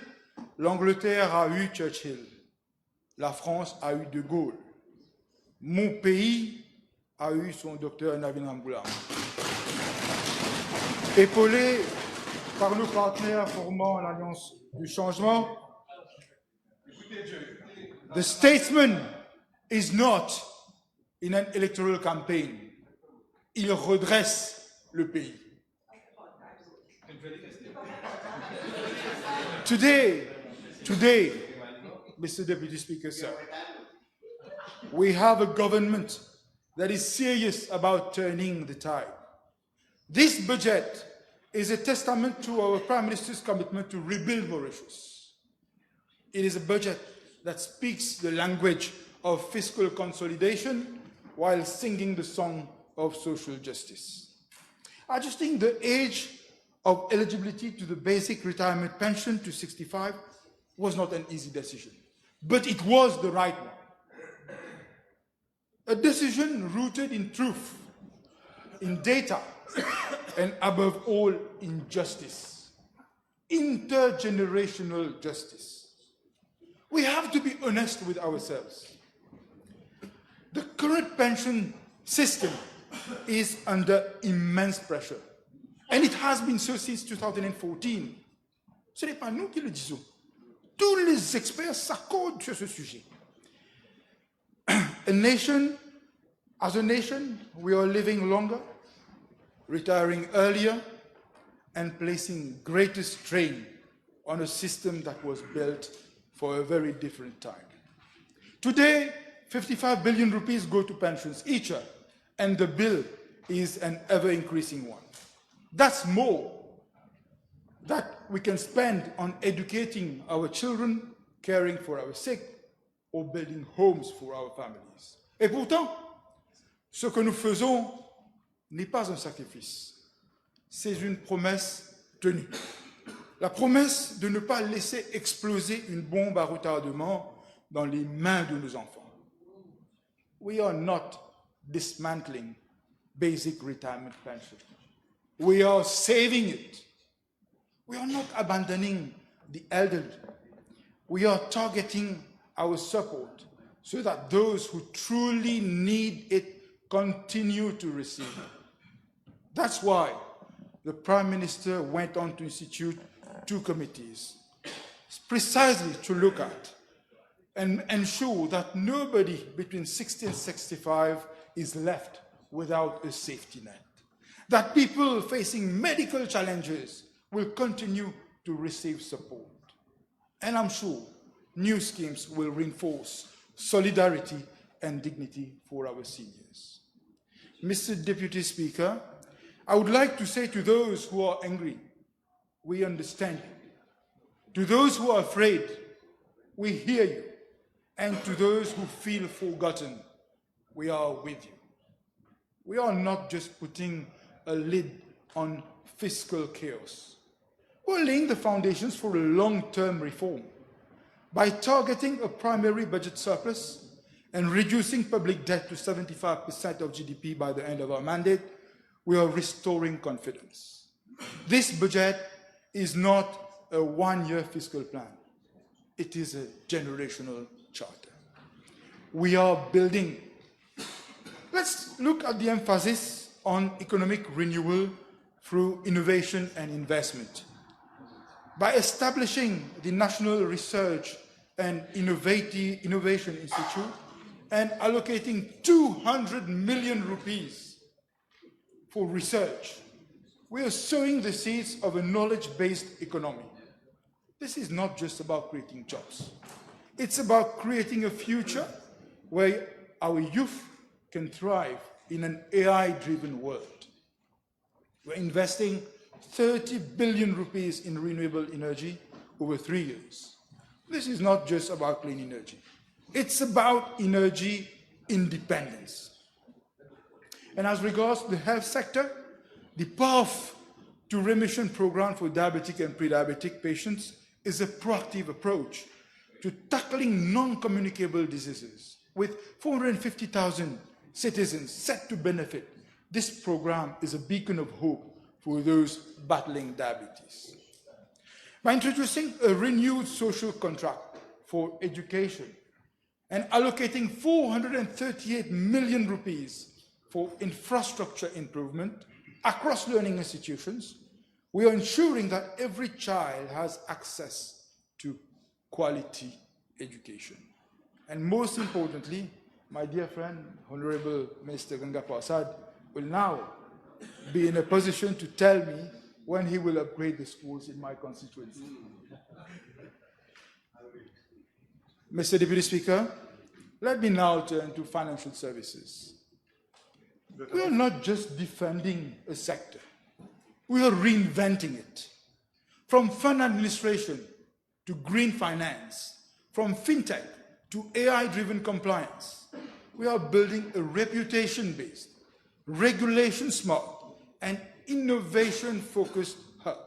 l'Angleterre a eu Churchill, la France a eu De Gaulle, mon pays a eu son docteur Navin Ramgoolam. Épaulé par nos partenaires formant l'Alliance du Changement, the statesman is not in an electoral campaign. Il redresse le pays. Today, Mr. Deputy Speaker, sir, we have a government that is serious about turning the tide. This budget is a testament to our Prime Minister's commitment to rebuild Mauritius. It is a budget that speaks the language of fiscal consolidation while singing the song of social justice. Adjusting the age of eligibility to the basic retirement pension to 65 was not an easy decision, but it was the right one. A decision rooted in truth, in data, and above all, in justice, intergenerational justice. We have to be honest with ourselves. The current pension system is under immense pressure, and it has been so since 2014. Ce n'est pas nous qui le disons. Tous les experts s'accordent sur ce sujet. As a nation, we are living longer, retiring earlier, and placing greater strain on a system that was built for a very different time. Today, 55 billion rupees go to pensions each year, and the bill is an ever-increasing one. That's more that we can spend on educating our children, caring for our sick, or building homes for our families. Et pourtant, ce que nous faisons n'est pas un sacrifice, c'est une promesse tenue. La promesse de ne pas laisser exploser une bombe à retardement dans les mains de nos enfants. We are not dismantling basic retirement pension. We are saving it. We are not abandoning the elderly. We are targeting our support so that those who truly need it continue to receive it. That's why the Prime Minister went on to institute two committees, precisely to look at and ensure that nobody between 60 and 65 is left without a safety net, that people facing medical challenges will continue to receive support. And I'm sure new schemes will reinforce solidarity and dignity for our seniors. Mr. Deputy Speaker, I would like to say to those who are angry, we understand you. To those who are afraid, we hear you. And to those who feel forgotten, we are with you. We are not just putting a lid on fiscal chaos. We're laying the foundations for a long-term reform. By targeting a primary budget surplus and reducing public debt to 75% of GDP by the end of our mandate, we are restoring confidence. This budget is not a one-year fiscal plan. It is a generational charter. We are building. Let's look at the emphasis on economic renewal through innovation and investment. By establishing the National Research and Innovation Institute and allocating 200 million rupees for research, we are sowing the seeds of a knowledge-based economy. This is not just about creating jobs. It's about creating a future where our youth can thrive in an AI-driven world. We're investing 30 billion rupees in renewable energy over 3 years. This is not just about clean energy. It's about energy independence. And as regards the health sector, the path to remission program for diabetic and pre-diabetic patients is a proactive approach to tackling non-communicable diseases. With 450,000 citizens set to benefit, this program is a beacon of hope for those battling diabetes. By introducing a renewed social contract for education and allocating 438 million rupees for infrastructure improvement across learning institutions, we are ensuring that every child has access to quality education. And most importantly, my dear friend, Honorable Minister Ganga Prasad, will now be in a position to tell me when he will upgrade the schools in my constituency. Mr. Deputy Speaker, let me now turn to financial services. We are not just defending a sector, we are reinventing it. From fund administration to green finance, from fintech to AI-driven compliance, we are building a reputation-based, regulation-smart, and innovation-focused hub.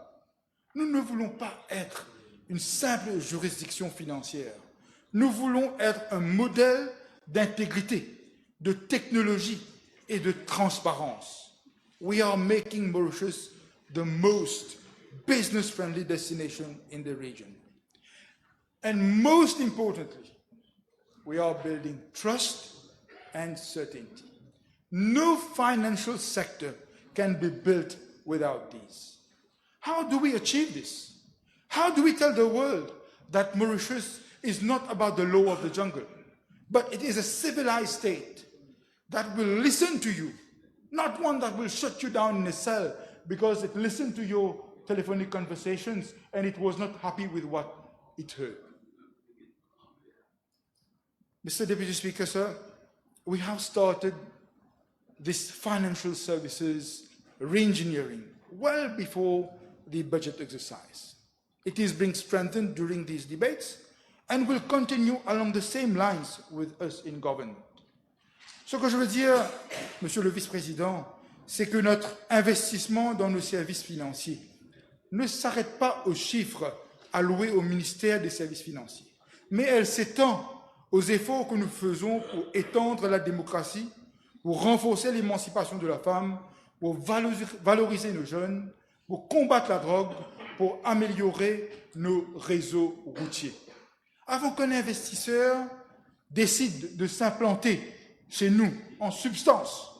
Nous ne voulons pas être une simple juridiction financière. Nous voulons être un modèle d'intégrité, de technologie et de transparence. We are making Mauritius the most business-friendly destination in the region. And most importantly, we are building trust and certainty. No financial sector can be built without these. How do we achieve this? How do we tell the world that Mauritius is not about the law of the jungle, but it is a civilized state that will listen to you, not one that will shut you down in a cell because it listened to your telephonic conversations and it was not happy with what it heard? Mr. Deputy Speaker, sir, we have started this financial services re-engineering well before the budget exercise. It is being strengthened during these debates and will continue along the same lines with us in government. Ce que je veux dire, Monsieur le Vice-président, c'est que notre investissement dans nos services financiers ne s'arrête pas aux chiffres alloués au ministère des Services financiers, mais elle s'étend aux efforts que nous faisons pour étendre la démocratie, pour renforcer l'émancipation de la femme, pour valoriser nos jeunes, pour combattre la drogue, pour améliorer nos réseaux routiers. Avant qu'un investisseur décide de s'implanter chez nous en substance,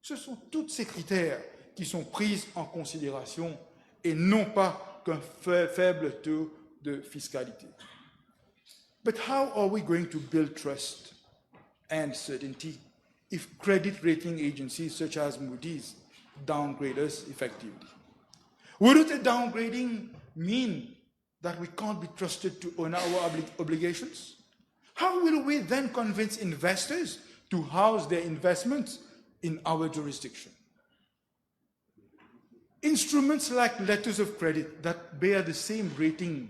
ce sont tous ces critères qui sont pris en considération et non pas qu'un faible taux de fiscalité. But how are we going to build trust and certainty if credit rating agencies such as Moody's downgrade us effectively? Wouldn't a downgrading mean that we can't be trusted to honor our obligations? How will we then convince investors to house their investments in our jurisdiction? Instruments like letters of credit that bear the same rating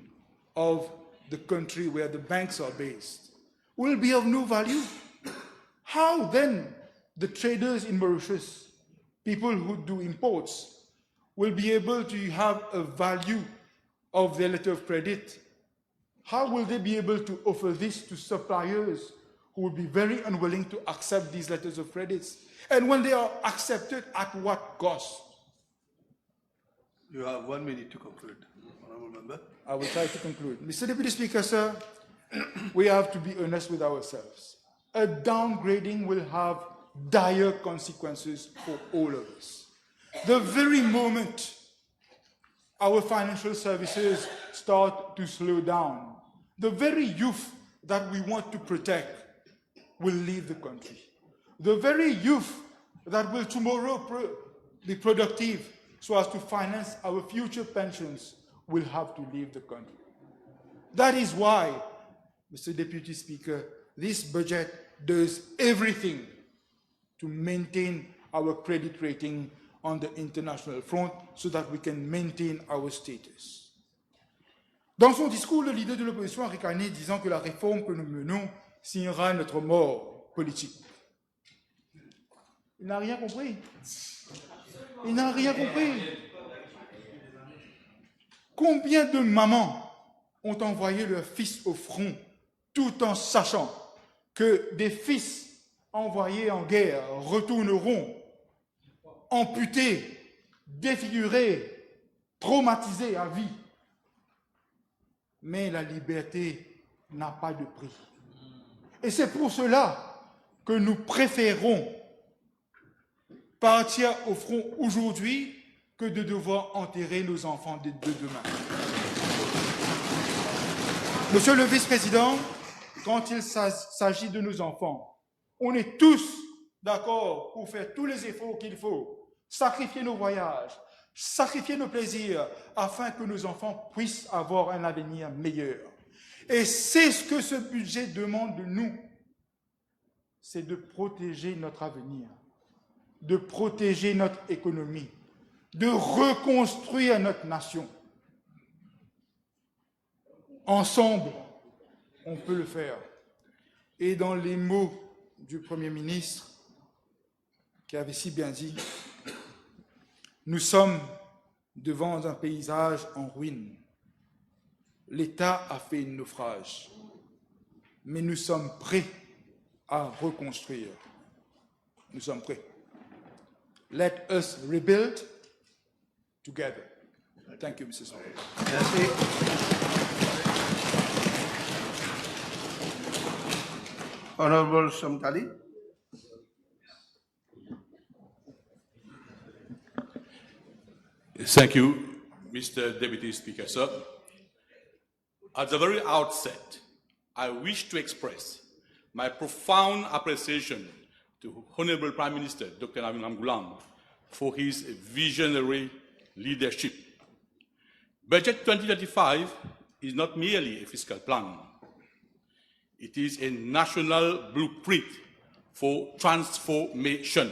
of the country where the banks are based will be of no value. How then the traders in Mauritius, people who do imports, will be able to have a value of their letter of credit? How will they be able to offer this to suppliers who will be very unwilling to accept these letters of credits? And when they are accepted, at what cost? You have 1 minute to conclude, Honourable Member. I will try to conclude. Mr. Deputy Speaker, sir, we have to be honest with ourselves. A downgrading will have dire consequences for all of us. The very moment our financial services start to slow down, the very youth that we want to protect will leave the country. The very youth that will tomorrow be productive so as to finance our future pensions will have to leave the country. That is why, Mr. Deputy Speaker, this budget does everything to maintain our credit rating on the international front so that we can maintain our status. Dans son discours, le leader de l'opposition a ricané disant que la réforme que nous menons signera notre mort politique. Il n'a rien compris. Il n'a rien compris. Combien de mamans ont envoyé leurs fils au front tout en sachant que des fils envoyés en guerre retourneront amputés, défigurés, traumatisés à vie? Mais la liberté n'a pas de prix. Et c'est pour cela que nous préférons partir au front aujourd'hui que de devoir enterrer nos enfants de demain. Monsieur le vice-président, quand il s'agit de nos enfants, on est tous d'accord pour faire tous les efforts qu'il faut, sacrifier nos voyages, sacrifier nos plaisirs, afin que nos enfants puissent avoir un avenir meilleur. Et c'est ce que ce budget demande de nous, c'est de protéger notre avenir, de protéger notre économie, de reconstruire notre nation. Ensemble, on peut le faire. Et dans les mots du Premier ministre, qui avait si bien dit, nous sommes devant un paysage en ruine. L'État a fait un naufrage, mais nous sommes prêts à reconstruire. Nous sommes prêts. Let us rebuild together. Thank you, Mr. Speaker. Merci. Honourable Shamtali. Thank you, Mr. Deputy Speaker, sir. At the very outset, I wish to express my profound appreciation to Honorable Prime Minister Dr. Navin Ramgoolam for his visionary leadership. Budget 2025 is not merely a fiscal plan. It is a national blueprint for transformation.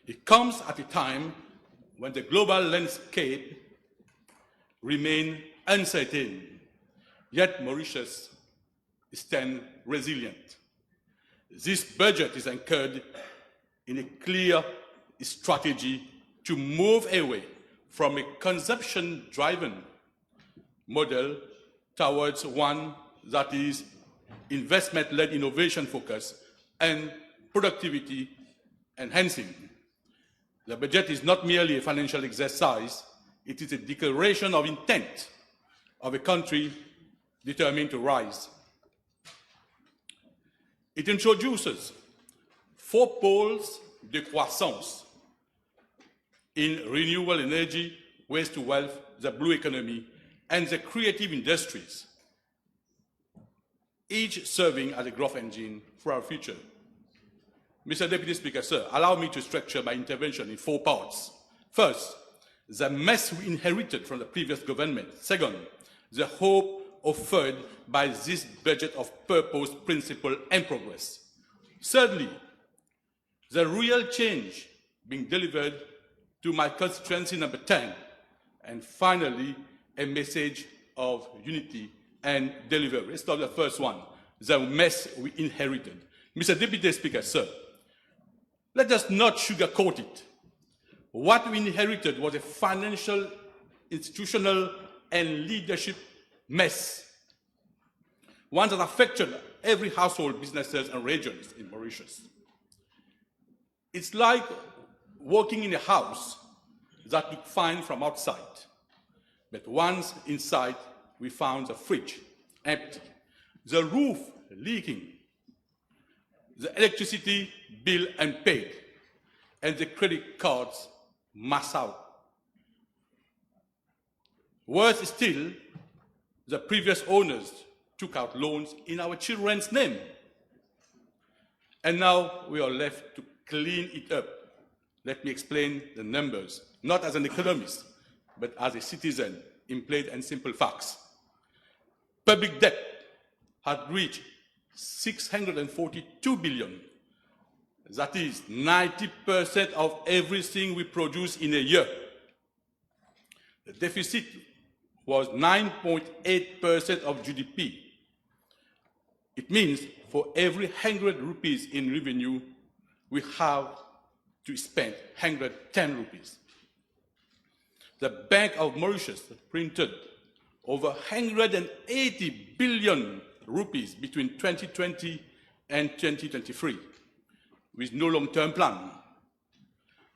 It comes at a time when the global landscape remains uncertain, yet Mauritius stands resilient. This budget is anchored in a clear strategy to move away from a consumption-driven model towards one that is investment-led, innovation-focused, and productivity-enhancing. The budget is not merely a financial exercise, it is a declaration of intent of a country determined to rise. It introduces 4 poles de croissance in renewable energy, waste to wealth, the blue economy, and the creative industries, each serving as a growth engine for our future. Mr. Deputy Speaker, sir, allow me to structure my intervention in 4 parts. First, the mess we inherited from the previous government. Second, the hope offered by this budget of purpose, principle, and progress. Thirdly, the real change being delivered to my constituency number 10. And finally, a message of unity and delivery. Let's start with the first one, the mess we inherited. Mr. Deputy Speaker, sir, let us not sugarcoat it. What we inherited was a financial, institutional, and leadership mess, one that affected every household, businesses, and regions in Mauritius. It's like walking in a house that looked fine from outside, but once inside, we found the fridge empty, the roof leaking, the electricity bill unpaid, and the credit cards maxed out. Worse still, the previous owners took out loans in our children's name. And now we are left to clean it up. Let me explain the numbers, not as an economist, but as a citizen, in plain and simple facts. Public debt had reached 642 billion. That is 90% of everything we produce in a year. The deficit was 9.8% of GDP. It means for every 100 rupees in revenue, we have to spend 110 rupees. The Bank of Mauritius printed over 180 billion rupees between 2020 and 2023, with no long-term plan.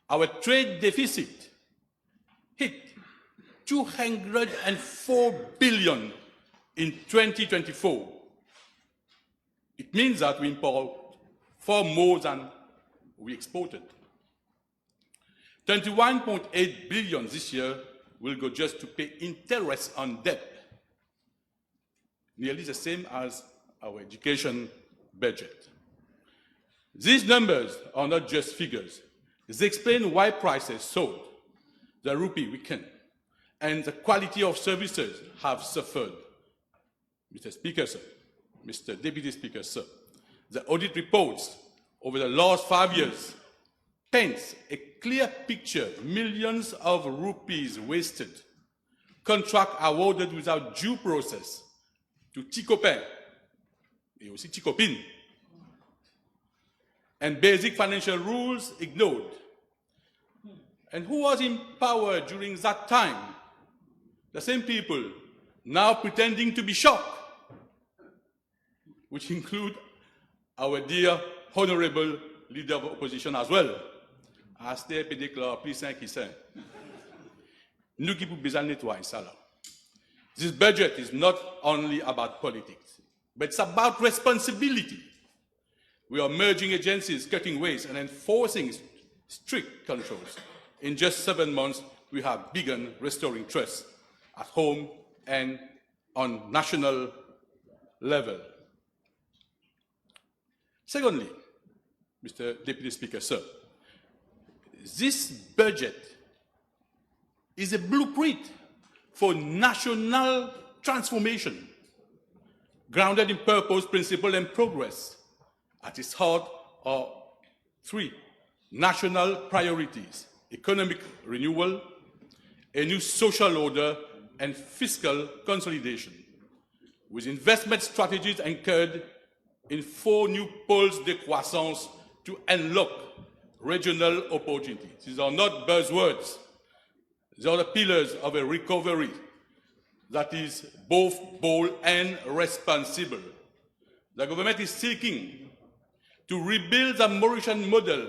Our trade deficit hit 204 billion in 2024. It means that we import far more than we exported. 21.8 billion this year will go just to pay interest on debt, nearly the same as our education budget. These numbers are not just figures. They explain why prices soared, the rupee weakened, and the quality of services have suffered. Mr. Speaker, sir, Mr. Deputy Speaker, sir, the audit reports over the last 5 years paints a clear picture, millions of rupees wasted, contract awarded without due process to petits copains et aussi petites copines, and basic financial rules ignored. And who was in power during that time? The same people now pretending to be shocked, which include our dear honorable leader of opposition as well. Aster pe déclare plus sain qui saint. Nous qui pouvons besoin nettoyer ça là. This budget is not only about politics, but it's about responsibility. We are merging agencies, cutting waste, and enforcing strict controls. In just 7 months, we have begun restoring trust at home and on national level. Secondly, Mr. Deputy Speaker, sir, this budget is a blueprint for national transformation, grounded in purpose, principle, and progress. At its heart are 3 national priorities: economic renewal, a new social order, and fiscal consolidation, with investment strategies anchored in 4 new poles de croissance to unlock regional opportunities. These are not buzzwords. These are the pillars of a recovery that is both bold and responsible. The government is seeking to rebuild the Mauritian model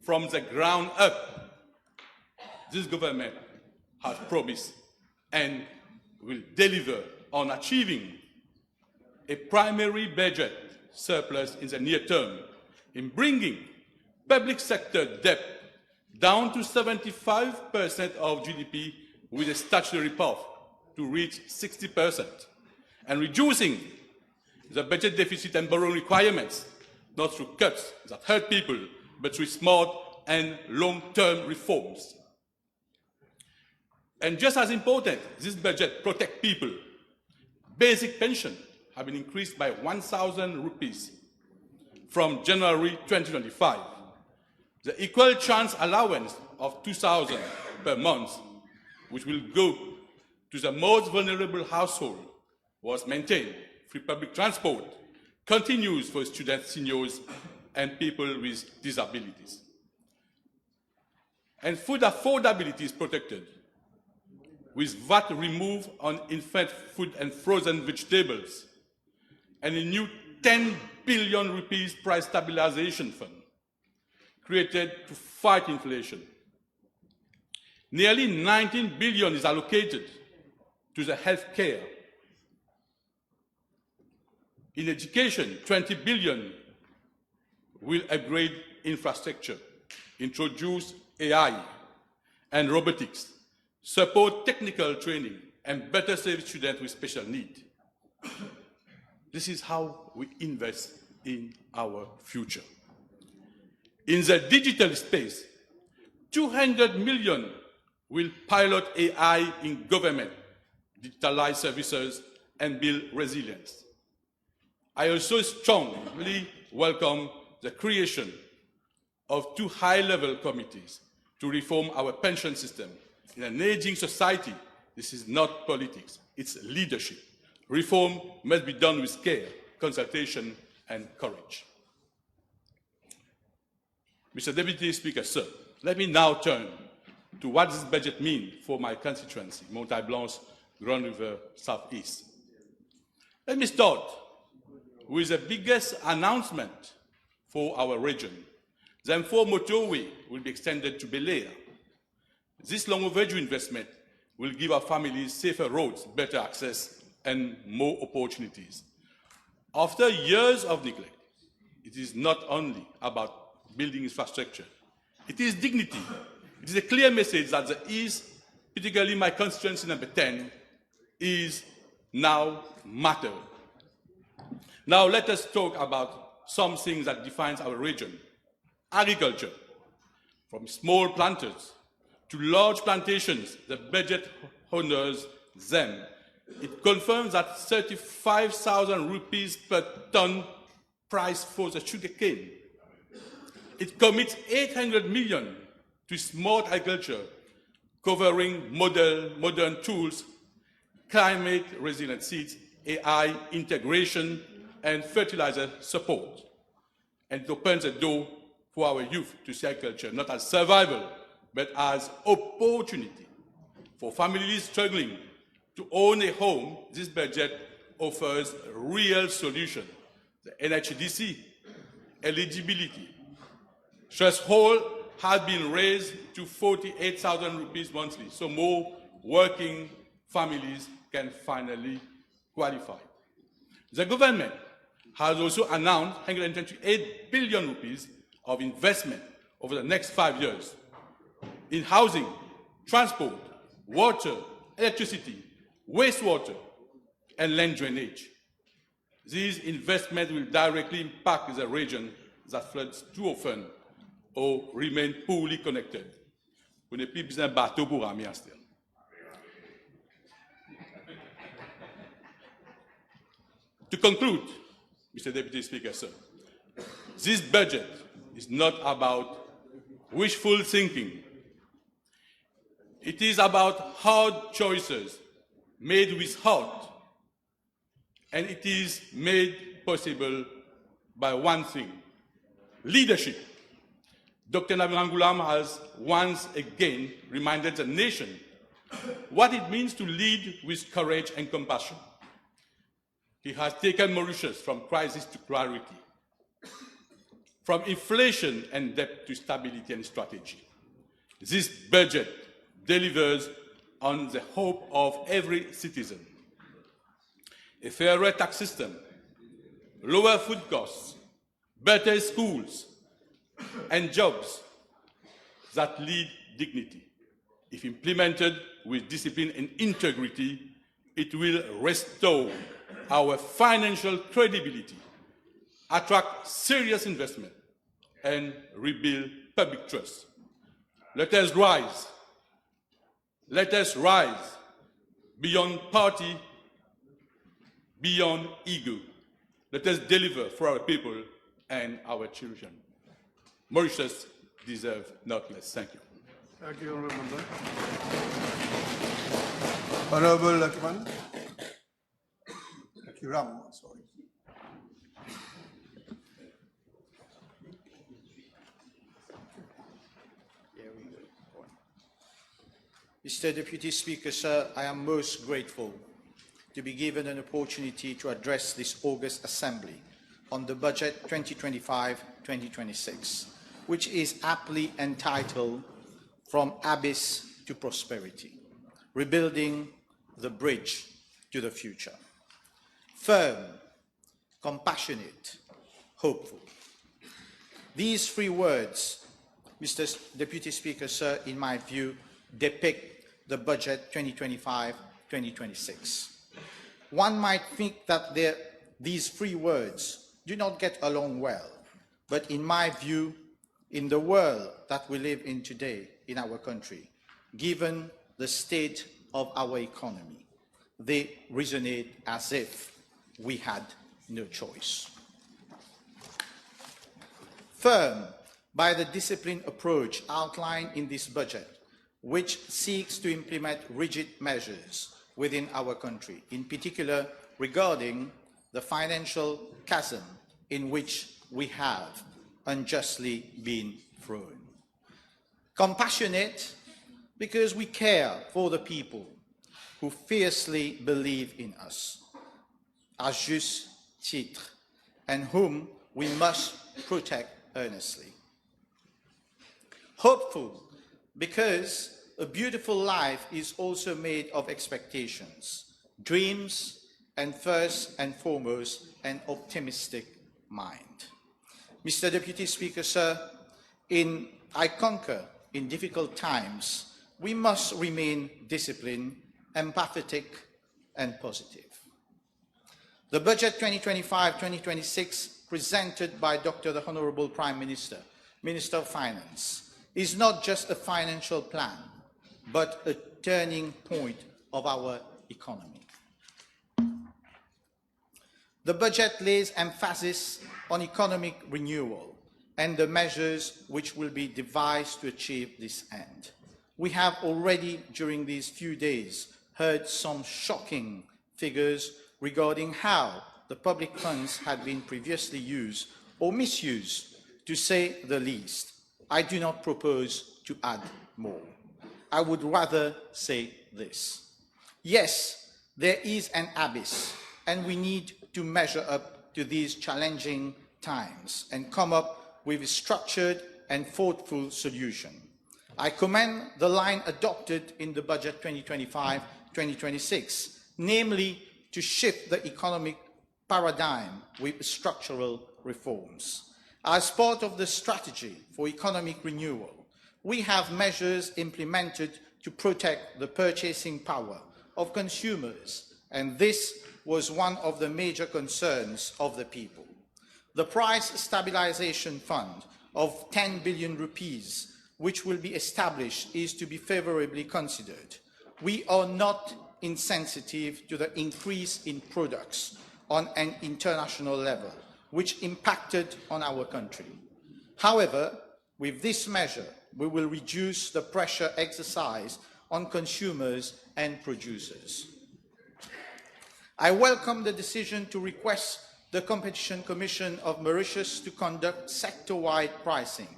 from the ground up. This government has promised and will deliver on achieving a primary budget surplus in the near term in bringing public sector debt down to 75% of GDP with a statutory path to reach 60%, and reducing the budget deficit and borrowing requirements, not through cuts that hurt people, but through smart and long-term reforms. And just as important, this budget protects people. Basic pension have been increased by 1,000 rupees from January 2025. The equal chance allowance of 2,000 per month, which will go to the most vulnerable household, was maintained. Free public transport continues for students, seniors, and people with disabilities. And food affordability is protected, with VAT removed on infant food and frozen vegetables, and a new 10 billion rupees price stabilization fund created to fight inflation. Nearly 19 billion is allocated to the health care. In education, 20 billion will upgrade infrastructure, introduce AI and robotics, support technical training, and better serve students with special needs. This is how we invest in our future. In the digital space, 200 million will pilot AI in government, digitalize services, and build resilience. I also strongly welcome the creation of 2 high-level committees to reform our pension system. In an aging society, this is not politics, it's leadership. Reform must be done with care, consultation, and courage. Mr. Deputy Speaker, sir, let me now turn to what this budget means for my constituency, Montagne Blanche, Grand River, Southeast. Let me start with the biggest announcement for our region. The M4 motorway will be extended to Belair. This long overdue investment will give our families safer roads, better access, and more opportunities. After years of neglect, it is not only about building infrastructure, it is dignity. It is a clear message that the East, particularly my constituency number 10, is now matter. Now let us talk about some things that defines our region. Agriculture, from small planters to large plantations, the budget honors them. It confirms that 35,000 rupees per ton price for the sugarcane. It commits 800 million to smart agriculture, covering modern tools, climate resilient seeds, AI integration, and fertilizer support. And it opens the door for our youth to see agriculture not as survival, but as opportunity. For families struggling to own a home, this budget offers a real solution. The NHDC eligibility threshold has been raised to 48,000 rupees monthly, so more working families can finally qualify. The government has also announced 128 billion rupees of investment over the next 5 years in housing, transport, water, electricity, wastewater, and land drainage. These investments will directly impact the region that floods too often or remain poorly connected. Vous n'avez plus besoin de bateau pour ramener à Astel. To conclude, Mr. Deputy Speaker, sir, this budget is not about wishful thinking. It is about hard choices made with heart, and it is made possible by one thing: leadership. Dr. Nabirangulam has once again reminded the nation what it means to lead with courage and compassion. He has taken Mauritius from crisis to clarity, from inflation and debt to stability and strategy. This budget delivers on the hope of every citizen. A fairer tax system, lower food costs, better schools, and jobs that lead dignity. If implemented with discipline and integrity, it will restore our financial credibility, attract serious investment, and rebuild public trust. Let us rise. Let us rise beyond party, beyond ego. Let us deliver for our people and our children. Mauritius deserves not less. Thank you. Thank you, Honorable Member. Honorable Lakman. Ram, sorry. Mr. Deputy Speaker, sir, I am most grateful to be given an opportunity to address this August Assembly on the budget 2025-2026, which is aptly entitled From Abyss to Prosperity, Rebuilding the Bridge to the Future. Firm, compassionate, hopeful. These three words, Mr. Deputy Speaker, sir, in my view, depict the budget 2025-2026. One might think that these three words do not get along well, but in my view, in the world that we live in today in our country, given the state of our economy, they resonate as if we had no choice. Firm by the disciplined approach outlined in this budget, which seeks to implement rigid measures within our country, in particular regarding the financial chasm in which we have unjustly been thrown. Compassionate because we care for the people who fiercely believe in us, à juste titre, and whom we must protect earnestly. Hopeful because a beautiful life is also made of expectations, dreams, and first and foremost, an optimistic mind. Mr. Deputy Speaker, sir, I concur in difficult times, we must remain disciplined, empathetic, and positive. The budget 2025-2026 presented by the Honorable Prime Minister, Minister of Finance, is not just a financial plan, but a turning point of our economy. The budget lays emphasis on economic renewal and the measures which will be devised to achieve this end. We have already, during these few days, heard some shocking figures regarding how the public funds had been previously used or misused, to say the least. I do not propose to add more. I would rather say this. Yes, there is an abyss, and we need to measure up to these challenging times and come up with a structured and thoughtful solution. I commend the line adopted in the budget 2025-2026, namely to shift the economic paradigm with structural reforms. As part of the strategy for economic renewal, we have measures implemented to protect the purchasing power of consumers, and this was one of the major concerns of the people. The Price Stabilization Fund of 10 billion rupees, which will be established, is to be favorably considered. We are not insensitive to the increase in products on an international level, which impacted on our country. However, with this measure, we will reduce the pressure exercised on consumers and producers. I welcome the decision to request the Competition Commission of Mauritius to conduct sector-wide pricing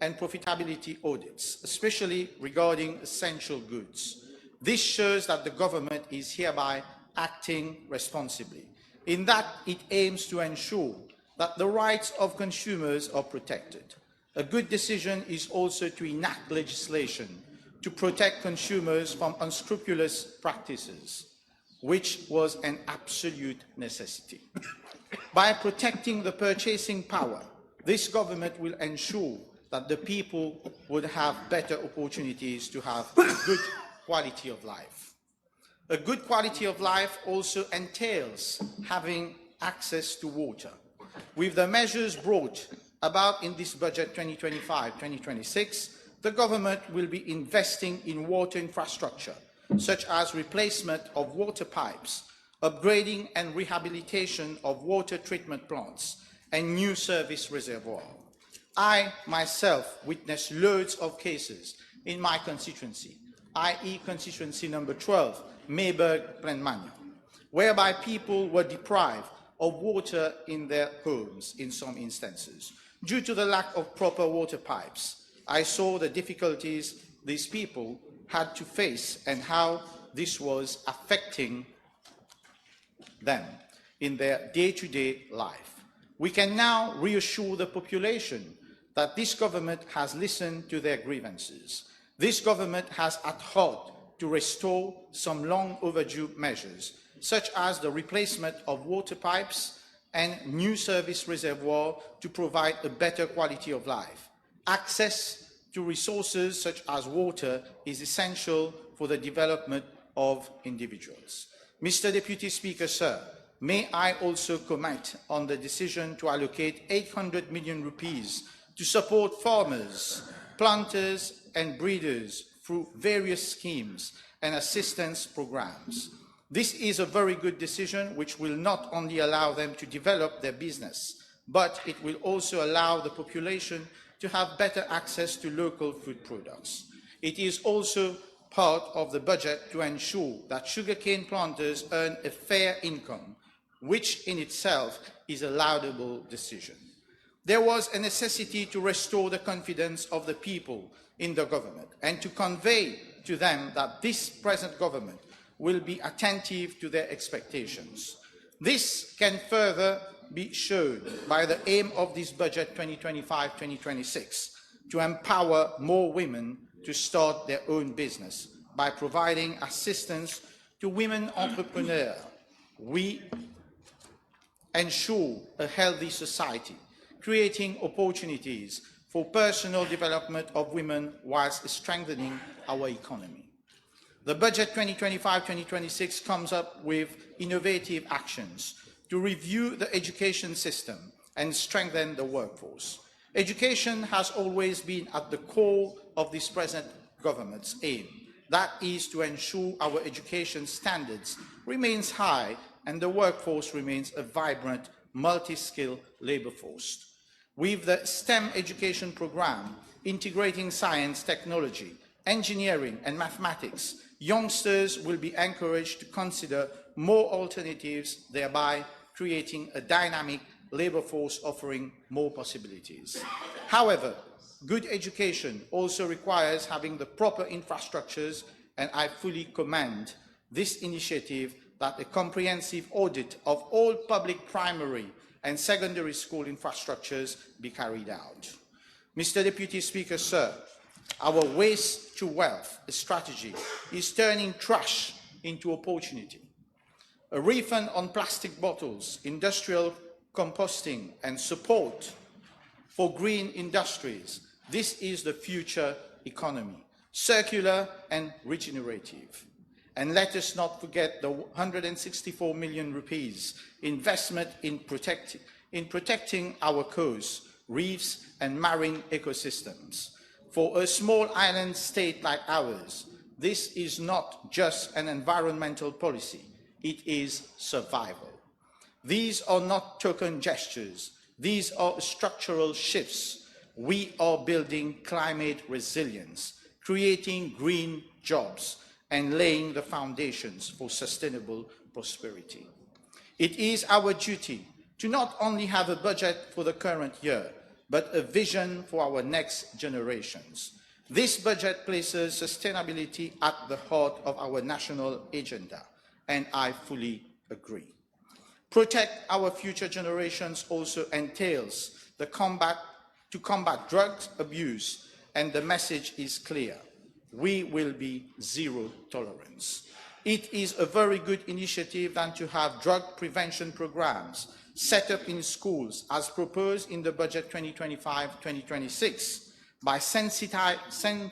and profitability audits, especially regarding essential goods. This shows that the government is hereby acting responsibly, in that it aims to ensure that the rights of consumers are protected. A good decision is also to enact legislation to protect consumers from unscrupulous practices, which was an absolute necessity. By protecting the purchasing power, this government will ensure that the people would have better opportunities to have a good quality of life. A good quality of life also entails having access to water. With the measures brought about in this budget 2025-2026, the government will be investing in water infrastructure, such as replacement of water pipes, upgrading and rehabilitation of water treatment plants, and new service reservoirs. I myself witnessed loads of cases in my constituency, i.e. constituency number 12, Mayberg-Plenmagnon, whereby people were deprived of water in their homes in some instances due to the lack of proper water pipes. I saw the difficulties these people had to face and how this was affecting them in their day-to-day life. We can now reassure the population that this government has listened to their grievances. This government has adhered to restore some long overdue measures, such as the replacement of water pipes and new service reservoir to provide a better quality of life. Access to resources such as water is essential for the development of individuals. Mr. Deputy Speaker, sir, may I also comment on the decision to allocate 800 million rupees to support farmers, planters and breeders through various schemes and assistance programs. This is a very good decision which will not only allow them to develop their business, but it will also allow the population to have better access to local food products. It is also part of the budget to ensure that sugarcane planters earn a fair income, which in itself is a laudable decision. There was a necessity to restore the confidence of the people in the government and to convey to them that this present government will be attentive to their expectations. This can further be shown by the aim of this budget 2025-2026 to empower more women to start their own business by providing assistance to women entrepreneurs. We ensure a healthy society, creating opportunities for personal development of women whilst strengthening our economy. The budget 2025-2026 comes up with innovative actions to review the education system and strengthen the workforce. Education has always been at the core of this present government's aim. That is to ensure our education standards remains high and the workforce remains a vibrant, multi-skilled labor force. With the STEM education program, integrating science, technology, engineering and mathematics, youngsters will be encouraged to consider more alternatives, thereby creating a dynamic labor force offering more possibilities. However, good education also requires having the proper infrastructures, and I fully commend this initiative that a comprehensive audit of all public primary and secondary school infrastructures be carried out. Mr. Deputy Speaker, sir, our waste to wealth strategy is turning trash into opportunity. A refund on plastic bottles, industrial composting and support for green industries. This is the future economy, circular and regenerative. And let us not forget the 164 million rupees investment in protecting our coasts, reefs and marine ecosystems. For a small island state like ours, this is not just an environmental policy, it is survival. These are not token gestures, these are structural shifts. We are building climate resilience, creating green jobs, and laying the foundations for sustainable prosperity. It is our duty to not only have a budget for the current year, but a vision for our next generations. This budget places sustainability at the heart of our national agenda, and I fully agree. Protect our future generations also entails to combat drug abuse, and the message is clear. We will be zero tolerance. It is a very good initiative than to have drug prevention programs set up in schools as proposed in the budget 2025-2026 by sensitizing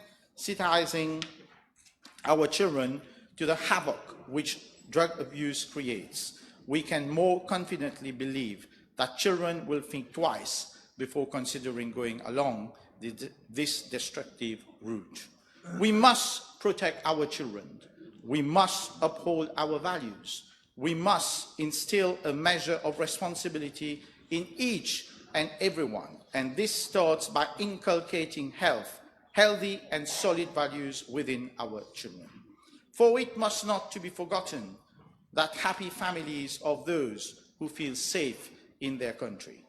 our children to the havoc which drug abuse creates. We can more confidently believe that children will think twice before considering going along this destructive route. We must protect our children. We must uphold our values. We must instill a measure of responsibility in each and everyone, and this starts by inculcating healthy and solid values within our children. For it must not to be forgotten that happy families are those who feel safe in their country.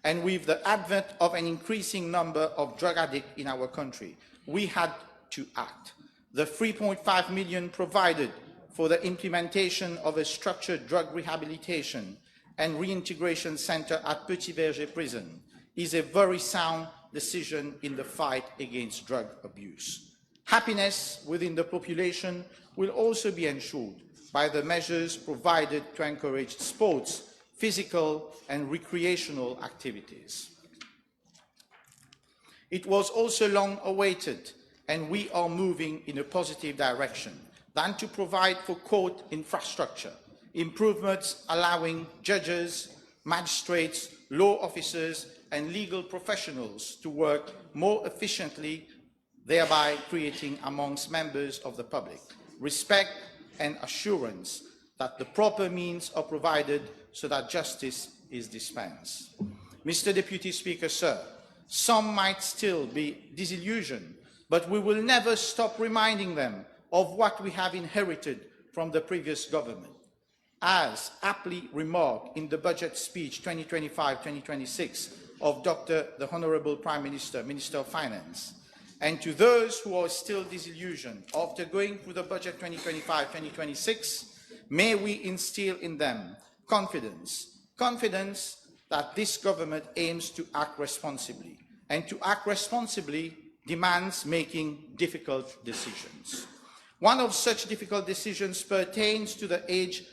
And with the advent of an increasing number of drug addicts in our country, we had to act. The 3.5 million provided for the implementation of a structured drug rehabilitation and reintegration center at Petit Verger prison is a very sound decision in the fight against drug abuse. Happiness within the population will also be ensured by the measures provided to encourage sports, physical and recreational activities. It was also long awaited, and we are moving in a positive direction, than to provide for court infrastructure, improvements allowing judges, magistrates, law officers and legal professionals to work more efficiently, thereby creating amongst members of the public respect and assurance that the proper means are provided so that justice is dispensed. Mr. Deputy Speaker, sir, some might still be disillusioned, but we will never stop reminding them of what we have inherited from the previous government. As aptly remarked in the budget speech 2025-2026 of the Honourable Prime Minister, Minister of Finance, and to those who are still disillusioned after going through the budget 2025-2026, may we instill in them confidence that this government aims to act responsibly, and to act responsibly demands making difficult decisions. One of such difficult decisions pertains to the age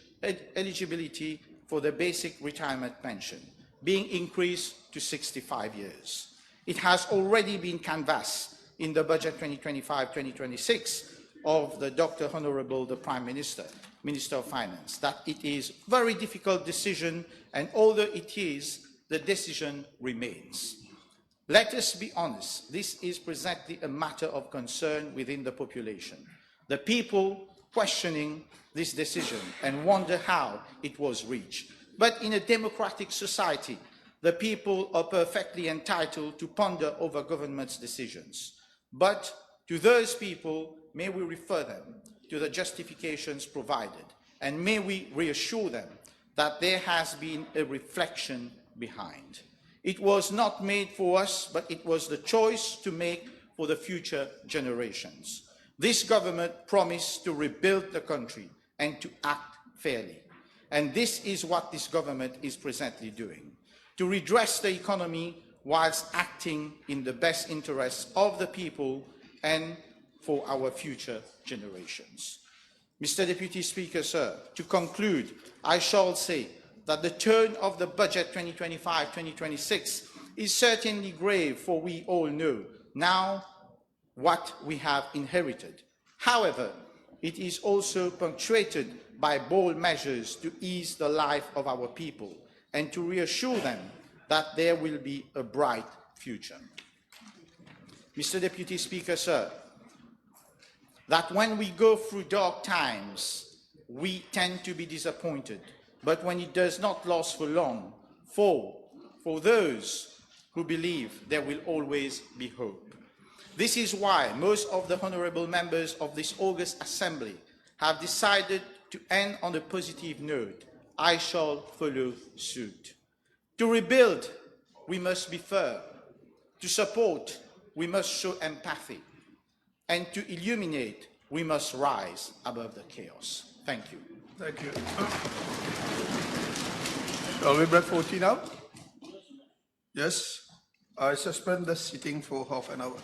eligibility for the basic retirement pension, being increased to 65 years. It has already been canvassed in the budget 2025-2026 of the Dr. Honourable, the Prime Minister, Minister of Finance, that it is a very difficult decision, and although it is, the decision remains. Let us be honest, this is presently a matter of concern within the population. The people questioning this decision and wonder how it was reached. But in a democratic society, the people are perfectly entitled to ponder over government's decisions. But to those people, may we refer them to the justifications provided, and may we reassure them that there has been a reflection behind. It was not made for us, but it was the choice to make for the future generations. This government promised to rebuild the country and to act fairly. And this is what this government is presently doing, to redress the economy whilst acting in the best interests of the people and for our future generations. Mr. Deputy Speaker, sir, to conclude, I shall say that the tone of the budget 2025-2026 is certainly grave, for we all know now what we have inherited. However, it is also punctuated by bold measures to ease the life of our people and to reassure them that there will be a bright future. Mr. Deputy Speaker, sir, that when we go through dark times, we tend to be disappointed, but when it does not last for long, for those who believe there will always be hope. This is why most of the honourable members of this August Assembly have decided to end on a positive note. I shall follow suit. To rebuild, we must be fair. To support, we must show empathy. And to illuminate, we must rise above the chaos. Thank you. Thank you. Shall we break for tea now? Yes. I suspend the sitting for half an hour.